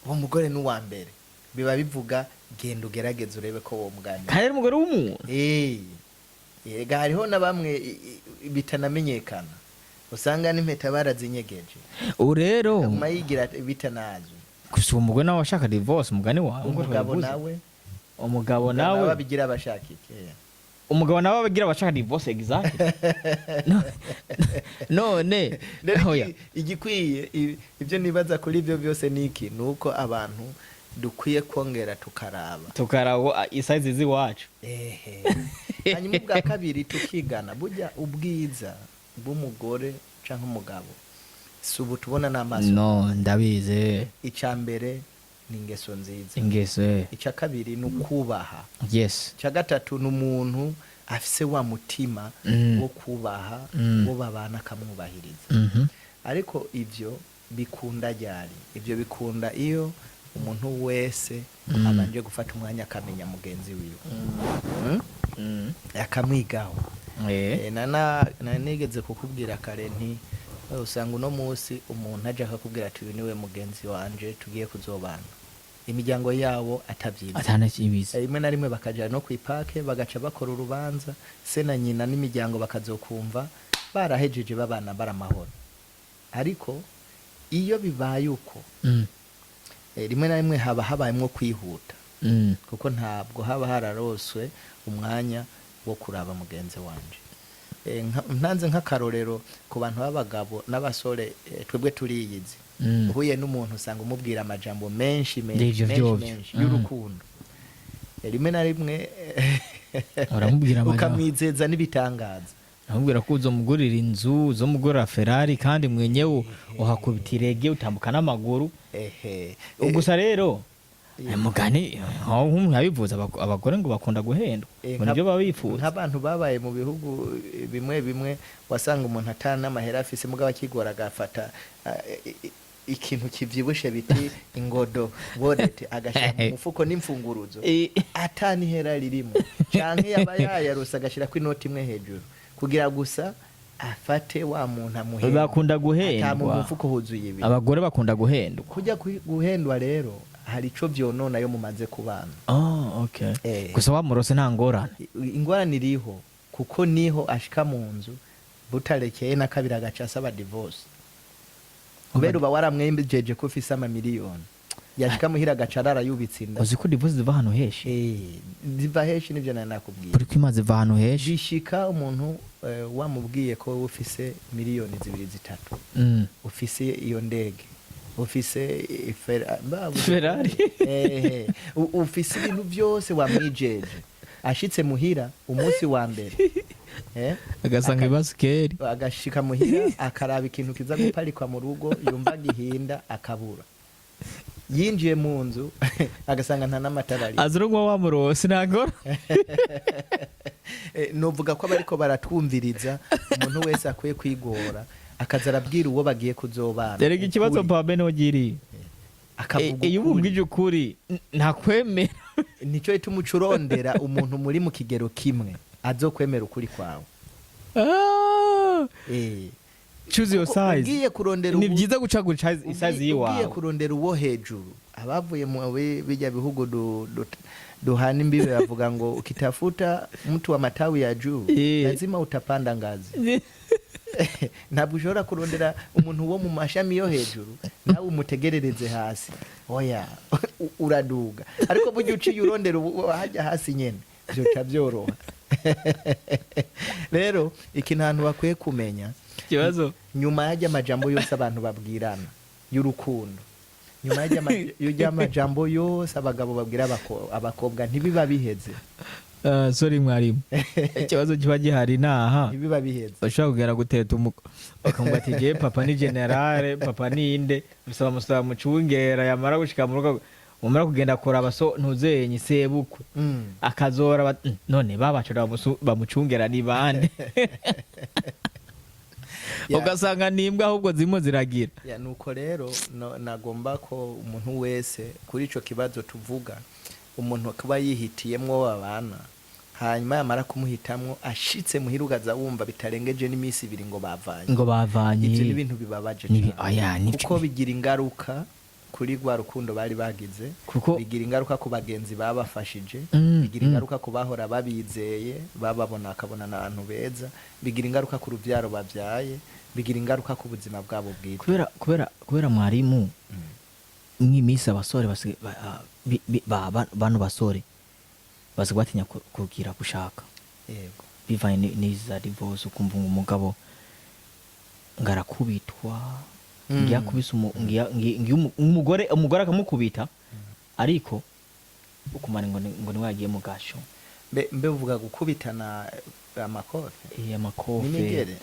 uwo mugore n'uwa mbere, biba bivuga genda ugerageze urebe ko wo mugani kandi umugore w'umuntu. Yega hariho na bamwe bitanamenyekana, usanga n'impeta barazinyegeje. Rero mayigira bitanazo gusa umugore nawe washaka divorce mugani wawe. Umugabo nawe babigira abashaka iki? Umugabo nawe babigira abashaka divorce exactly. None igikwiye ibyo nibaza kuri ibyo byose niki nuko abantu dukwiye kongera tukaraba isize ziwacu. Hanyuma ubwa kabiri tukigana burya ubwiza bw'umugore canke umugabo subu tubona n'amaso. No, ndabize. Ica mbere ni ingeso nziza. Ingeso. Ica kabiri ni ukubaha. Yes. Ica gatatu ni umuntu afise wa mutima wo kubaha wo babana kamwubahiriza. Ariko ivyo bikunda ryari? Ivyo bikunda iyo umuntu wese abanje gufata umwanya akamenya mugenzi wiwe, akamwigaho. Nanigeze kukubwira kare nti usanga uno munsi umuntu aje akakubwira ati uyu niwe mugenzi wanje tugiye kuzobana, imiryango yabo atavyiza, atanakibiza. Rimwe na rimwe bakaja no kwipake bagaca bakora urubanza, se na nyina n'imiryango bakazokumva barahejeje babana baramahoro. Ariko iyo bibaye uko rimwe na rimwe haba habayemwo kwihuta, kuko ntabwo haba hararoswe umwanya wo kuraba mugenzi wanje. Ntanze nk'akarorero ku bantu b'abagabo n'abasore twebwe turiyizi, uhuye n'umuntu usanga umubwira amajambo menshi y'urukundo, rimwe na rimwe ukamwizeza n'ibitangaza, amubwira ko uzomugurira inzu, uzomugurira Ferrari kandi mwenyewe uhakubita irege utambuka n'amaguru. Gusa rero mugani yabivuza abagore ngo bakunda guhendwa nibyo baba bifuza. Nk'abantu babaye mu bihugu bimwe bimwe wasanga umuntu atana n'amahera afise mugabo akigora agafata ikintu kivyibushe biti ingodo wallet agashira mu mufuko n'imfunguruzo atani hera ririmo canke yaba yayarusa agashira ku inoti imwe hejuru kugira gusa afate wa muntu amuhenda. Bakunda guhendwa, atamu mufuko huzuye ibi. Abagore bakunda guhendwa. Kujya guhendwa rero hari ico vyonona yo mumaze kubana. Okay. Gusa wamurose nta ngorane. Ingorane iriho kuko niho ashika mu nzu butarekeye na kabiri agaca asaba divorce. Kubera uba waramwembejeje ko ufise amamiliyoni. Yashika muhira agacarara yubitsinda. Uzi ko divorce ziva hano heshi? Ziva heshi nivyo nakubwiye. Buri kwimaze va hano heshi. Bishika umuntu wamubwiye ko ufise miliyoni 2-3. Ufise iyo ndege. Ufise Ferrari. Ufise ibintu byose wamwijeje. Ashitse muhira umunsi wa mbere. Agasanga ibaskeri. Agashika muhira akaraba ikintu kiza guparikwa mu rugo yumva gihinda akabura. Yinjiye mu nzu agasanga nta n'amatara ari. Azurugwa wamurose nagora. Novuga ko bariko baratwumviriza umuntu wese akwiye kwigora akaza arabwira uwo bagiye kuzobana. Derega ikibazo pabe no giri. Akavuga iyo ubwije ukuri ntakwemera. Nico itumucurondera umuntu muri mu kigero kimwe azokwemera ukuri kwawe. Choose your size. Ugiye kurondera ni byiza gucagura size yiwawe. Ugiye kurondera uwo hejuru abavuye mu bijya bihugu duhana imbibe bavuga ngo ukitafuta mtu wa matawi ya juu lazima utapanda ngazi. Ntabwo ushobora kurondera umuntu wo mu mashami yo hejuru nawe umutegerereze hasi, oya uraduga, ariko burya uciye urondera hajya hasi nyene byoca byoroha. Rero ikintu abantu bakwiye kumenya kibazo nyuma y'ajya amajambo yose abantu babwirana y'urukundo, nyuma y'ajya amajambo yose abagabo babwira abakobwa ntibiba biheze. Sorry mwarimu, ikibazo kiba gihari naha ntibiba biheze. Bashaka kugera guteta bakamubwira ati je papa ni generale, papa ni inde, bisaba musaba mucungera, yamara gushika mu rugo umara kugenda akora abaso ntuzenye sebukwe akazora none babacura bamucungera ni bande. Ugasanga nimbwa ahubwo zimo ziragira. Nuko rero nagomba ko umuntu wese kuri ico kibazo tuvuga umuntu kuba yihitiyemwo babana, hanyuma yamara kumuhitamwo ashitse muhirugaza wumva bitarengeje n'imisi 2 ngo bavanye. Ivyo ni ibintu bibabaje kuko bigira ingaruka kuri rwa rukundo bari bagize, bigira ingaruka ku bagenzi babafashije, bigira ingaruka ku bahora babizeye bababona akabona n'abantu beza, bigira ingaruka ku rubyaro babyaye, bigira ingaruka ku buzima bwabo bwite. Kubera mwarimu mw'imisi abasore bano basore bazigwatinya kugira gushaka, yego bivanye n'iza divorce, ukumva umugabo ngarakubitwa ngiya kubisa umugore akamukubita, ariko ukumana ngo niwagiye mu gasho. Mbe uvuga gukubitana amakofe? Amakofe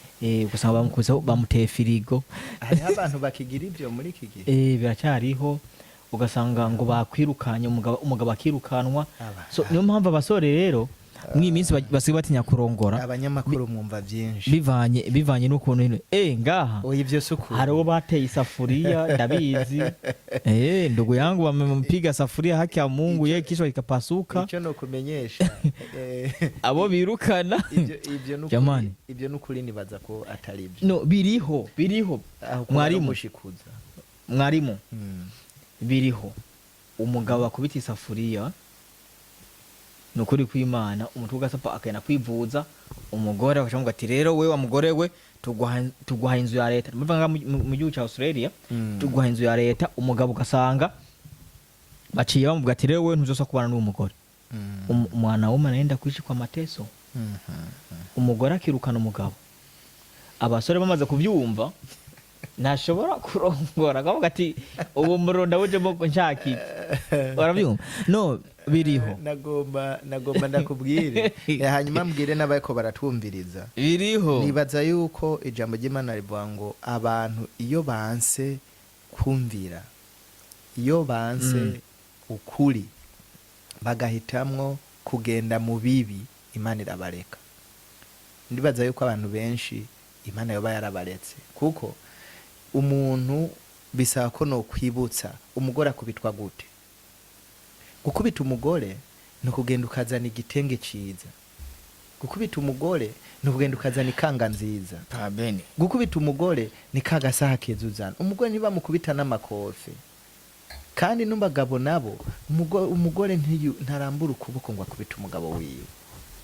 gusanga bamukubisa bamuteye firigo. Hari abantu bakigira ibyo muri iki gihe? Biracyariho, ugasanga ngo bakwirukanye umugabo akirukanwa. So niyo mpamvu abasore rero mw'iminsi basigaye batinya kurongora. Abanyamakuru mwumva byinshi bivanye n'ukuntu ngaha ivyo suku hari uwo bateye isafuriya ndabizi. Ndugu yangu wamempiga safuria haki ya Mungu ye kisha ikapasuka. Ico no kumenyesha abo birukana ivyo n'ukuri nibaza ko atari ibyo. No biriho mwarimu biriho umugabo akubita isafuriya nukuri kw'Imana umuntu ugasapa akena kwivuza, umugore akashamubwira ati rero we wa mugore we tuguha inzu ya leta. Muvanga mu gihugu cya Australia tuguha inzu ya leta, umugabo ugasanga baciye bamubwira ati rero we ntuzosa kubana n'uwo mugore. Umwana w'umwana yenda kwishikwa amateso, umugore akirukana umugabo. Abasore bamaze kubyumva ntashobora kurongora, akavuga ati ubu muronda wujemo nshaki. Warabyumva? No biriho. Nagomba ndakubwire hanyuma mbwire n'abayiko baratwumviriza. Biriho. Nibaza yuko ijambo ry'Imana rivuga ngo abantu iyo banse kumvira, iyo banse ukuri bagahitamwo kugenda mu bibi, Imana irabareka. Ndibaza yuko abantu benshi Imana yoba yarabaretse, kuko umuntu bisaba ko no kwibutsa umugore akubitwa gute. Gukubita umugore no kugenda ukazana igitenge ciza, gukubita umugore no kugenda ukazana ikanga nziza. Abene Gukubita umugore ni kagasaha kezuzana. Umugore niba mukubita n'amakofe, kandi n'ubagabo nabo umugore ntarambura ukuboko ngo akubita umugabo wiwe.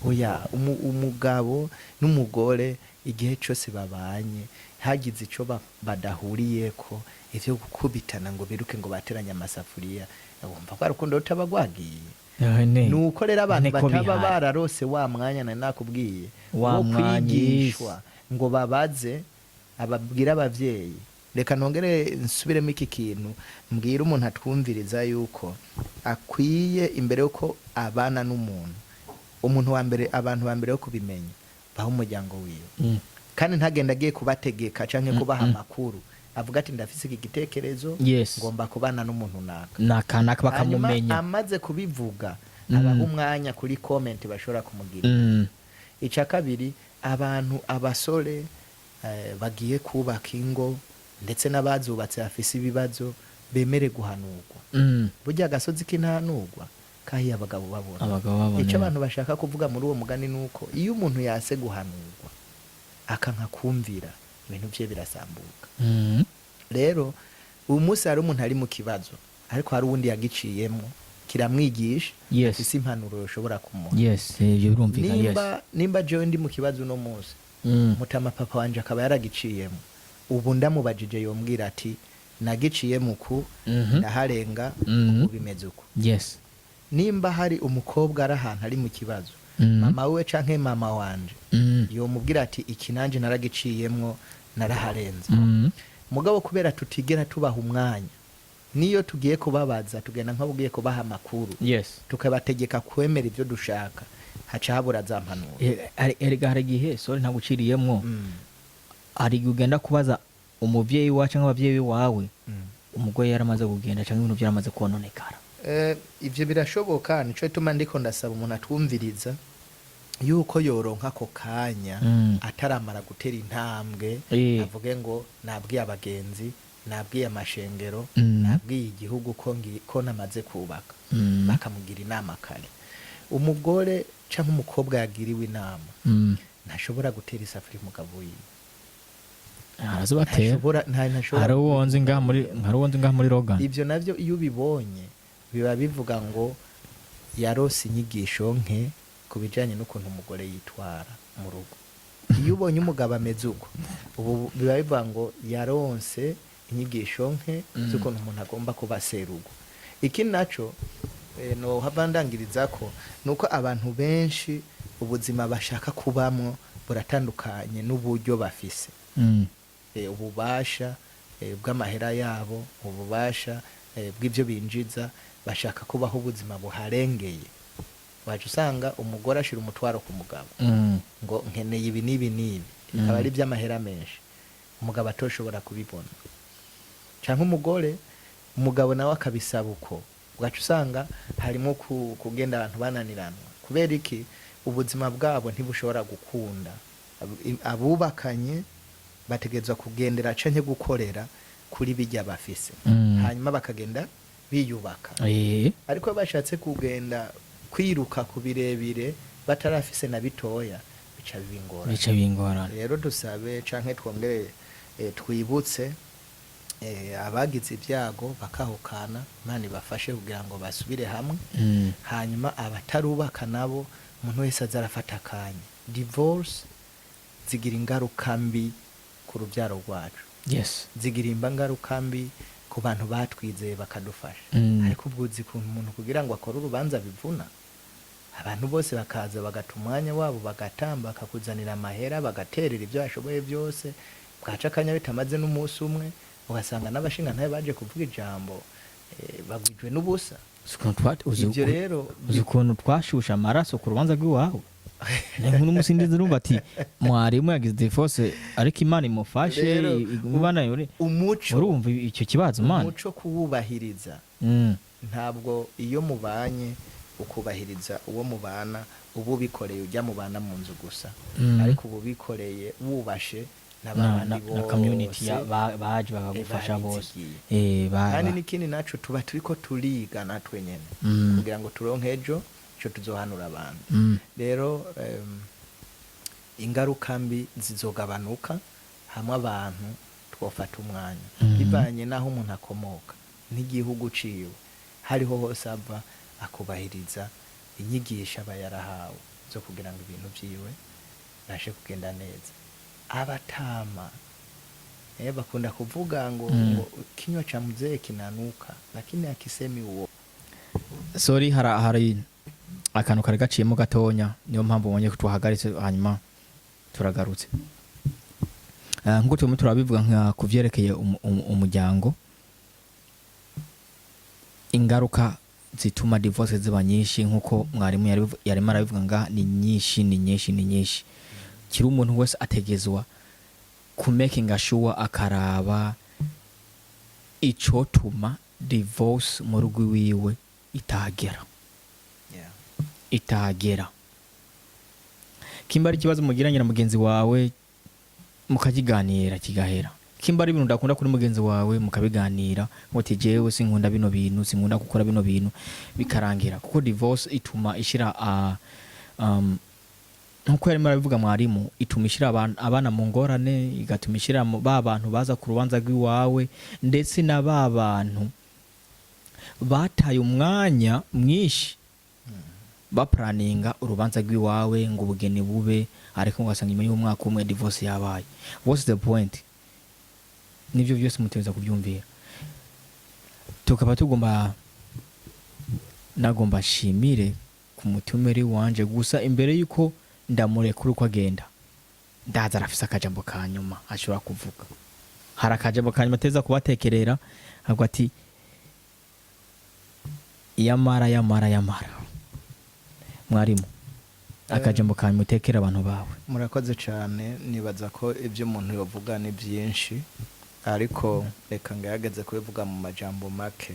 Oya, umugabo n'umugore igihe cyose babanye hagize ico badahuriyeko, ivyo gukubitana ngo biruke ngo bateranye amasafuriya, wumva ko rukundo rutabagwagiye. Nuko rero abantu bataba bararose wa mwanya na nakubwiye wo kwigishwa ngo babaze ababwira abavyeyi. Reka nongere nsubiremo iki kintu, mbwira umuntu atwumviriza yuko akwiye imbere yuko abana n'umuntu, umuntu wa mbere, abantu ba mbere yo kubimenya baho umuryango wiwe. Kandi ntagenda agiye kubategeka canke kubaha amakuru, avuga ati ndafise iki gitekerezo ngomba kubana n'umuntu naka bakamumenya. Amaze kubivuga abaho umwanya kuri comment bashobora kumugira. Ica kabiri, abantu abasore bagiye kubaka ingo ndetse n'abazubatse afise ibibazo bemere guhanurwa. Burya agasozi k'intanurwa kahiye abagabo babona. Ico abantu bashaka kuvuga muri uwo mugani nuko iyo umuntu yase guhanurwa akanka kumvira, ibintu bye birasambuka. Rero uyu munsi hari umuntu ari mu kibazo ariko hari uwundi yagiciyemo kiramwigisha Yes. afise impanuro yoshobora kumuha. yes ibyo birumvikana yes nimba jewe ndi mu kibazo uno munsi mutama papa wanje akaba yaragiciyemo, ubu ndamubajije yombwira ati nagiciyemo uku ndaharenga ubu bimeze uko. yes Nimba hari umukobwa ari ahantu ari mu kibazo mama we canke mama wanje yomubwira ati iki nanje naragiciyemwo naraharenze. Mugabo kubera tutigera tubaha umwanya, niyo tugiye kubabaza tugenda nk'abugiye kubaha amakuru, yes tukabategeka kwemera ivyo dushaka, haca habura za mpanuro. erega hari igihe sorry ntaguciriyemwo hari igihe ugenda kubaza umuvyeyi wawe canke abavyeyi wawe umugore yaramaze kugenda canke ibintu byaramaze kononekara. Ivyo birashoboka, nico ituma ndiko ndasaba umuntu atwumviriza yuko yoronka ako kanya ataramara gutera intambwe avuge ngo nabwiye abagenzi, nabwiye amashengero, nabwiye igihugu ko namaze kubaka, bakamugira inama kare. Umugore canke umukobwa yagiriwe inama ntashobora gutera isafuri umugabo wiwe, arazubatera hari uwonzi ngaha muri Logan. Ivyo navyo iyo ubibonye biba bivuga ngo yarose inyigisho nke ku bijanye n'ukuntu umugore yitwara mu rugo. Iyo ubonye umugabo ameze uko, ubu biba bivuga ngo yaronse inyigisho nke z'ukuntu umuntu agomba kuba serugo. Iki naco no habandangiriza ko nuko abantu benshi ubuzima bashaka kubamwo buratandukanye n'uburyo bafise. Ububasha bw'amahera yabo, ububasha bw'ivyo binjiza, bashaka kubaho ubuzima buharengeye. Waje usanga umugore ashira umutwaro ku mugabo ngo nkeneye ibi n'ibi n'ibi, akaba ari by'amahera menshi, umugabo atoshobora kubibona. Canke umugabo nawe akabisaba uko, waje usanga harimo kugenda abantu bananiranwa. Kubera iki? Ubuzima bwabo ntibushobora gukunda. Abubakanye bategezwa kugendera canke gukorera kuri bijya bafise, hanyuma bakagenda biyubaka. Ariko bashatse kugenda kwiruka ku birebire batarafise na bitoya, bica bingora. Rero dusabe canke twongere twibutse abagize ibyago bakahukana, Imana ibafashe kugira ngo basubire hamwe. Hanyuma abatarubaka nabo umuntu wese azarafata akanya. Divorce zigira ingaruka mbi ku rubyaro rwacu, yes zigira ingaruka mbi ku bantu batwizeye bakadufasha. Ariko ubwo uzi ku umuntu kugira ngo akore urubanza bivuna, abantu bose bakaza bagata umwanya wabo, bagatamba, bakakuzanira amahera, bagaterera ibyo bashoboye byose, bwaca akanya bitamaze n'umunsi umwe ugasanga n'abashinga ntaye baje kuvuga ijambo bagwijwe n'ubusa. Ivyo rero uzi ukuntu twashusha amaraso ku rubanza rw'iwawe. Nk'uno musindizi urumva ati Mwarimu yagize divorce ariko Imana imufashe umwana yore umuco, urumva icyo kibazo Imana umuco kuwubahiriza. Ntabwo iyo mubanye ukubahiriza uwo mubana ubu bikoreye ujya mubana mu nzu gusa, ariko ubu bikoreye wubashe n'abandi bose na community baje bagufasha bose. Kandi n'ikindi naco tuba turiko turiga natwe nyene kugira ngo turonke ejo cyo tuzohanura abantu. Rero ingaruka mbi zizogabanuka hamwe abantu twofata umwanya bivanye naho umuntu akomoka n'igihugu ciwe, hariho hose ava akubahiriza inyigisho aba yarahawe zo kugira ngo ibintu vyiwe bashe kugenda neza. Abatama bakunda kuvuga ngo kinywa cha mzee kinanuka lakini akisemi uwo. Sorry hari akantu kare gaciyemo gatonya, niyo mpamvu ubonye ko tuhagaritse hanyuma turagarutse. Nkuko turimo turabivuga nka kuvyerekeye umuryango, ingaruka zituma divorce ziba nyinshi nkuko Mwarimu yarimo arabivuga nga ni nyinshi. Kiri umuntu wese ategezwa kumakinga sure akaraba icotuma divorce mu rugo wiwe itagera. Kimba ari kibazo mugiranye na mugenzi wawe mukakiganira kigahera, kimba ari ibintu ndakunda kuri mugenzi wawe mukabiganira ngo jewe sinkunda bino bintu, sinkunda gukora bino bintu, bikarangira. Kuko divorce ituma ishira nkuko yarimo arabivuga Mwarimu, ituma ishira abana mu ngorane, igatuma ishira ba bantu baza ku rubanza rw'iwawe, ndetse na ba bantu bataye umwanya mwinshi baplaninga urubanza rw'iwawe ngo ubugeni bube, ariko ugasanga nyuma y'umwaka umwe divorce yabaye. What's the point? Nivyo byose muteza kubyumvira. Tukaba tugomba nagomba shimire ku mutumeri wanje, gusa imbere yuko ndamurekura uko agenda ndaza arafise akajambo ka nyuma ashobora kuvuga. Hari akajambo ka nyuma ateza kubatekerera ahubwo ati yamara Mwarimu, akajambo ka nyuma utekera abantu bawe. Murakoze cyane. Nibaza ko ibyo umuntu yovuga ni byinshi, ariko reka ngayageze kubivuga mu majambo make.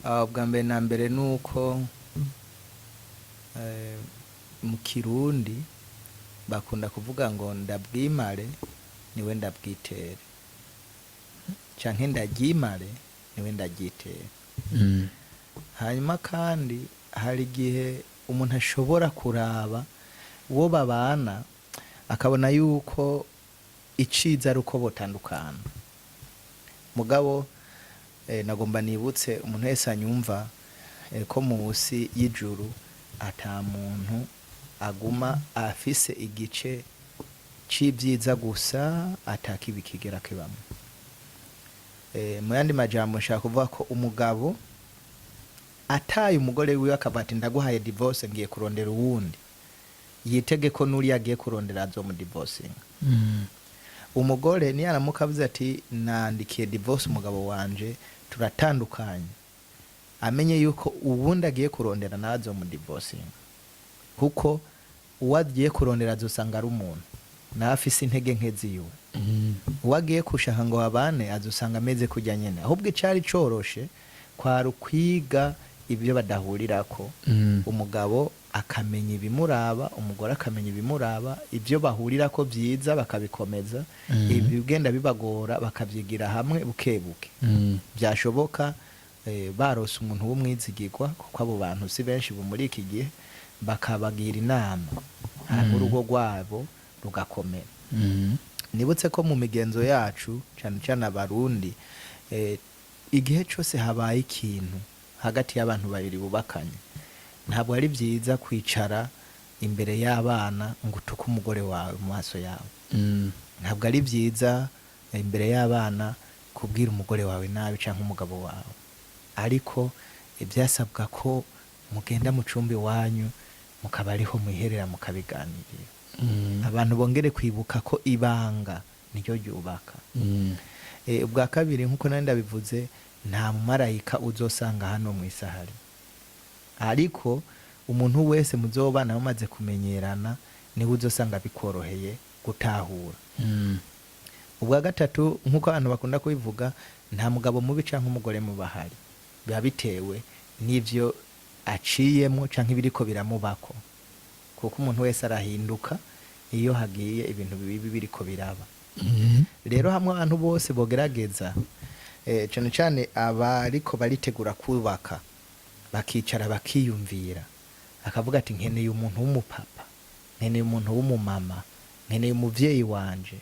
Bwa mbere na mbere nuko mu Kirundi bakunda kuvuga ngo ndabwimare niwe ndabwitere, canke ndaryimare niwe ndagyitere. Hanyuma kandi hari igihe umuntu ashobora kuraba uwo babana akabona yuko iciza ari uko botandukana. Mugabo nagomba nibutse umuntu wese anyumva ko munsi y'ijuru ata muntu aguma afise igice c'ibyiza gusa atakibi kigera kibamo. Mu yandi majambo nshaka kuvuga ko umugabo ataye umugore wiwe akabati ndaguhaye divorce ngiye kurondera uwundi, yitege ko nuri yagiye kurondera azo mu divorcing. Umugore ni yaramuka avuze ati nandikiye divorce umugabo wanje turatandukanye, amenye yuko uwundi agiye kurondera nazo mu divorcing, kuko uwagiye kurondera azosanga ari umuntu nafise intege nke ziwe. Uwagiye kushaka ngo babane azosanga ameze kujya nyene. Ahubwo icari coroshe kwari kwiga ibyo badahurirako. Umugabo akamenya ibimuraba, umugore akamenya ibimuraba, ibyo bahurirako byiza bakabikomeza, ibigenda bibagora bakavyigira hamwe bukebuke. Byashoboka barose umuntu w'umwizigirwa, kuko abo bantu si benshi muri iki gihe, bakabagira inama urugo rwabo rugakomera. Nibutse ko mu migenzo yacu cyane cyane abarundi, igihe cyose habaye ikintu hagati y'abantu babiri bubakanye, ntabwo ari byiza kwicara imbere y'abana ngo utuke umugore wawe mu maso yawe. Ntabwo ari byiza imbere y'abana kubwira umugore wawe nabi cyangwa umugabo wawe, ariko ibyasabwa ko mugenda mu cumbi wanyu mukaba ariho muherera mukabiganirira. Abantu bongere kwibuka ko ibanga niryo ryubaka. Ubwa kabiri nkuko nandi ndabivuze, nta mumarayika uzosanga hano mu isahari, ariko umuntu wese muzobana mumaze kumenyerana niwe uzosanga bikoroheye gutahura. Ubwa gatatu nkuko abantu bakunda kubivuga, nta mugabo mubi canke umugore mu bahari, biba bitewe n'ivyo aciyemo canke ibiriko biramubako, kuko umuntu wese arahinduka iyo hagiye ibintu bibi biriko biraba. Rero hamwe abantu bose bogerageza cyane cyane abariko baritegura kubaka, bakicara bakiyumvira, akavuga ati nkeneye umuntu w'umupapa, nkeneye umuntu w'umumama, nkeneye umuvyeyi wanje,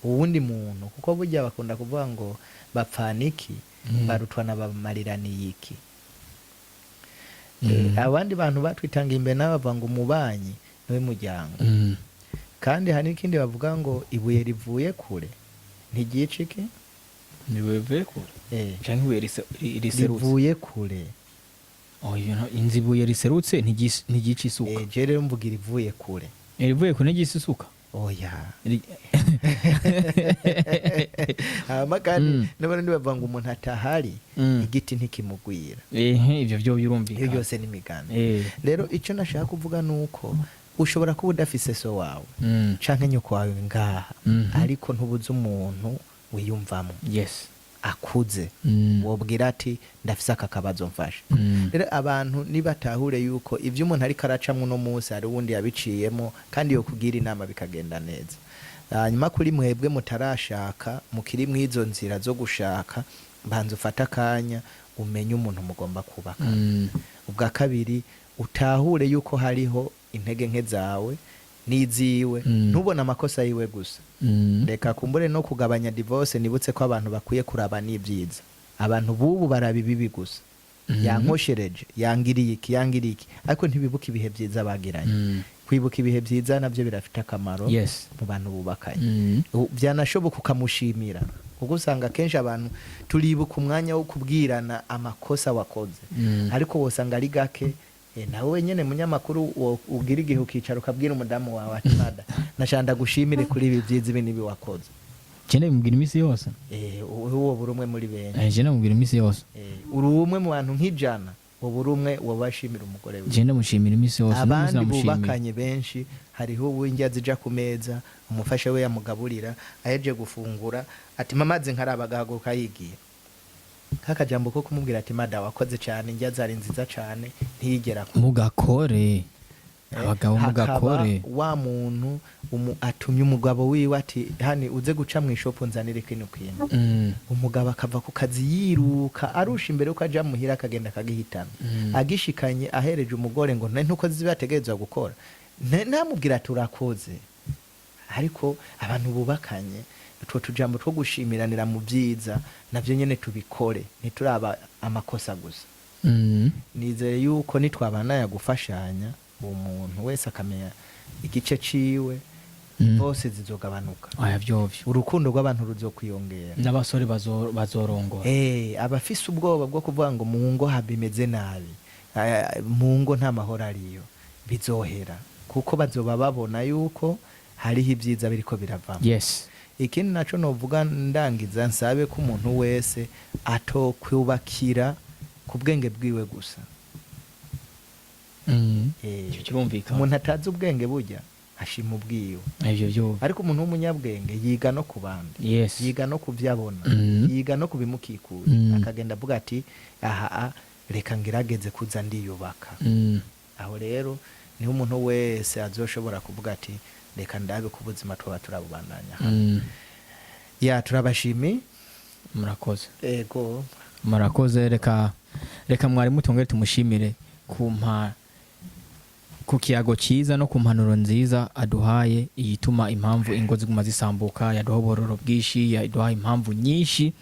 uwundi muntu. Kuko burya bakunda kuvuga ngo bapfaniki barutwana bamariraniye iki. Abandi bantu batwitanga imbere n'abavuga ngo umubanyi niwe muryango. Kandi hari n'ikindi bavuga ngo ibuye rivuye kure ntigice iki, niwe bivuye kure canke ibuye riserutse rivuye kure. Inzi ibuye riserutse ntigica isuka. Je rero mvugira ivuye kure. Rivuye kure ntigica isuka. Oya. Hama kandi n'abandi bavuga ngo umuntu atahari igiti ntikimugwira. Ivyo byo birumvikana. Iyo byose ni migano. Rero ico nashaka kuvuga nuko ushobora kuba udafise so wawe canke nyoko wawe ngaha, ariko ntubuze umuntu wiyumvamo. Yes. Akuze wobwira ati ndafise aka kabazo mfashe. Rero abantu nibatahure yuko ivyo umuntu ari karacamwe no munsi ari wundi yabiciyemo, kandi yo kugira inama bikagenda neza. Hanyuma kuri mwebwe mutarashaka, mukiri mwizo nzira zo gushaka, banza ufata kanya umenye umuntu mugomba kubaka. Ubwa kabiri utahure yuko hariho intege nke zawe niziwe, ntubona amakosa yiwe gusa. Reka kumbure no kugabanya divorce, nibutse ko abantu bakwiye kuraba n'ibyiza. abantu bubu barabibibi gusa yankoshereje yangiriye iki ariko ntibibuka ibihe byiza bagiranye kwibuka ibihe byiza navyo birafite akamaro mu bantu bubakanye byanashoboka ukamushimira kuko usanga kenshi abantu turibuka umwanya wo kubwirana amakosa wakoze ariko wosanga ari gake nawe nyene munyamakuru ugira igihe ukicara ukabwira umudamu wawe ati nada nashanda gushimire kuri ibi byiza ibi nibi wakoze Jene mubwira imisi yose uwo burumwe muri benshi jene mubwira imisi yose uri umwe mu bantu nk'ijana uwo burumwe wabashimira umugore we jene mushimira imisi yose abandi bubakanye benshi hariho uw'indya zija ku meza umufasha we yamugaburira aheje gufungura ati mamaze nkarabagahaguruka yigiye kakajambo ko kumubwira ati mada wakoze cyane indya zari nziza cyane ntiyigera mugakore abagabo mugakore wa muntu atumye umugabo wiwe ati hani uze guca mu ishopu nzanire kino kintu umugabo akava ku kazi yiruka arusha imbere uko aja muhira akagenda akagihitana agishikanye ahereje umugore ngo ntuko zibategerezwa gukora namubwira turakoze ariko abantu bubakanye utwo tujambo two gushimiranira mu byiza navyo nyene tubikore ntituraba amakosa gusa nizeye yuko nitwabana yagufashanya umuntu wese akamenya igice ciwe bose zizogabanuka aya vyovyo urukundo rw'abantu ruzokwiyongera n'abasore bazorongora abafise ubwoba bwo kuvuga ngo mu ngo habimeze nabi mu ngo nta mahoro ariyo bizohera kuko bazoba babona yuko hariho ibyiza biriko biravamo ikindi naco novuga ndangiza nsabe ko umuntu wese atokwubakira ku bwenge bwiwe gusa umuntu atazi ubwenge burya ashima ubwiwe ariko umuntu w'umunyabwenge yiga no ku bandi yiga no ku byo abona yiga no ku bimukikuje akagenda avuga ati aha reka ngirageze kuza ndiyubaka aho rero niho umuntu wese azoshobora kuvuga ati reka ndabe ku buzima twaba turabubandanya turabashimi murakoze murakoze reka Mwarimu tongere tumushimire ku kiyago cyiza no ku mpanuro nziza aduhaye iyituma impamvu ingo ziguma zisambuka yaduha ubororo bwishi yaduha impamvu nyinshi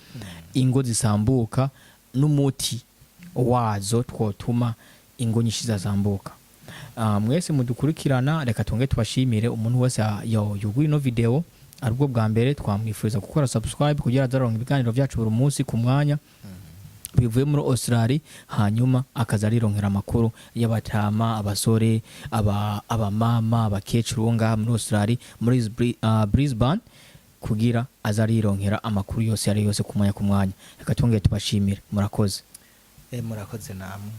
ingo zisambuka n'umuti wazo twotuma ingo nyinshi zazambuka mwese mudukurikirana reka tongere tubashimire umuntu wese yuguye ino video arubwo bwa mbere twamwifuriza gukora subscribe kugira azaronka ibiganiro byacu buri munsi ku mwanya bivuye muri Australia hanyuma akazarironkera amakuru y'abatama abasore abamama abakecuru ngaha muri Australia muri Brisbane kugira azarironkera amakuru yose ari yose ku mwanya reka tongere tubashimire murakoze murakoze namwe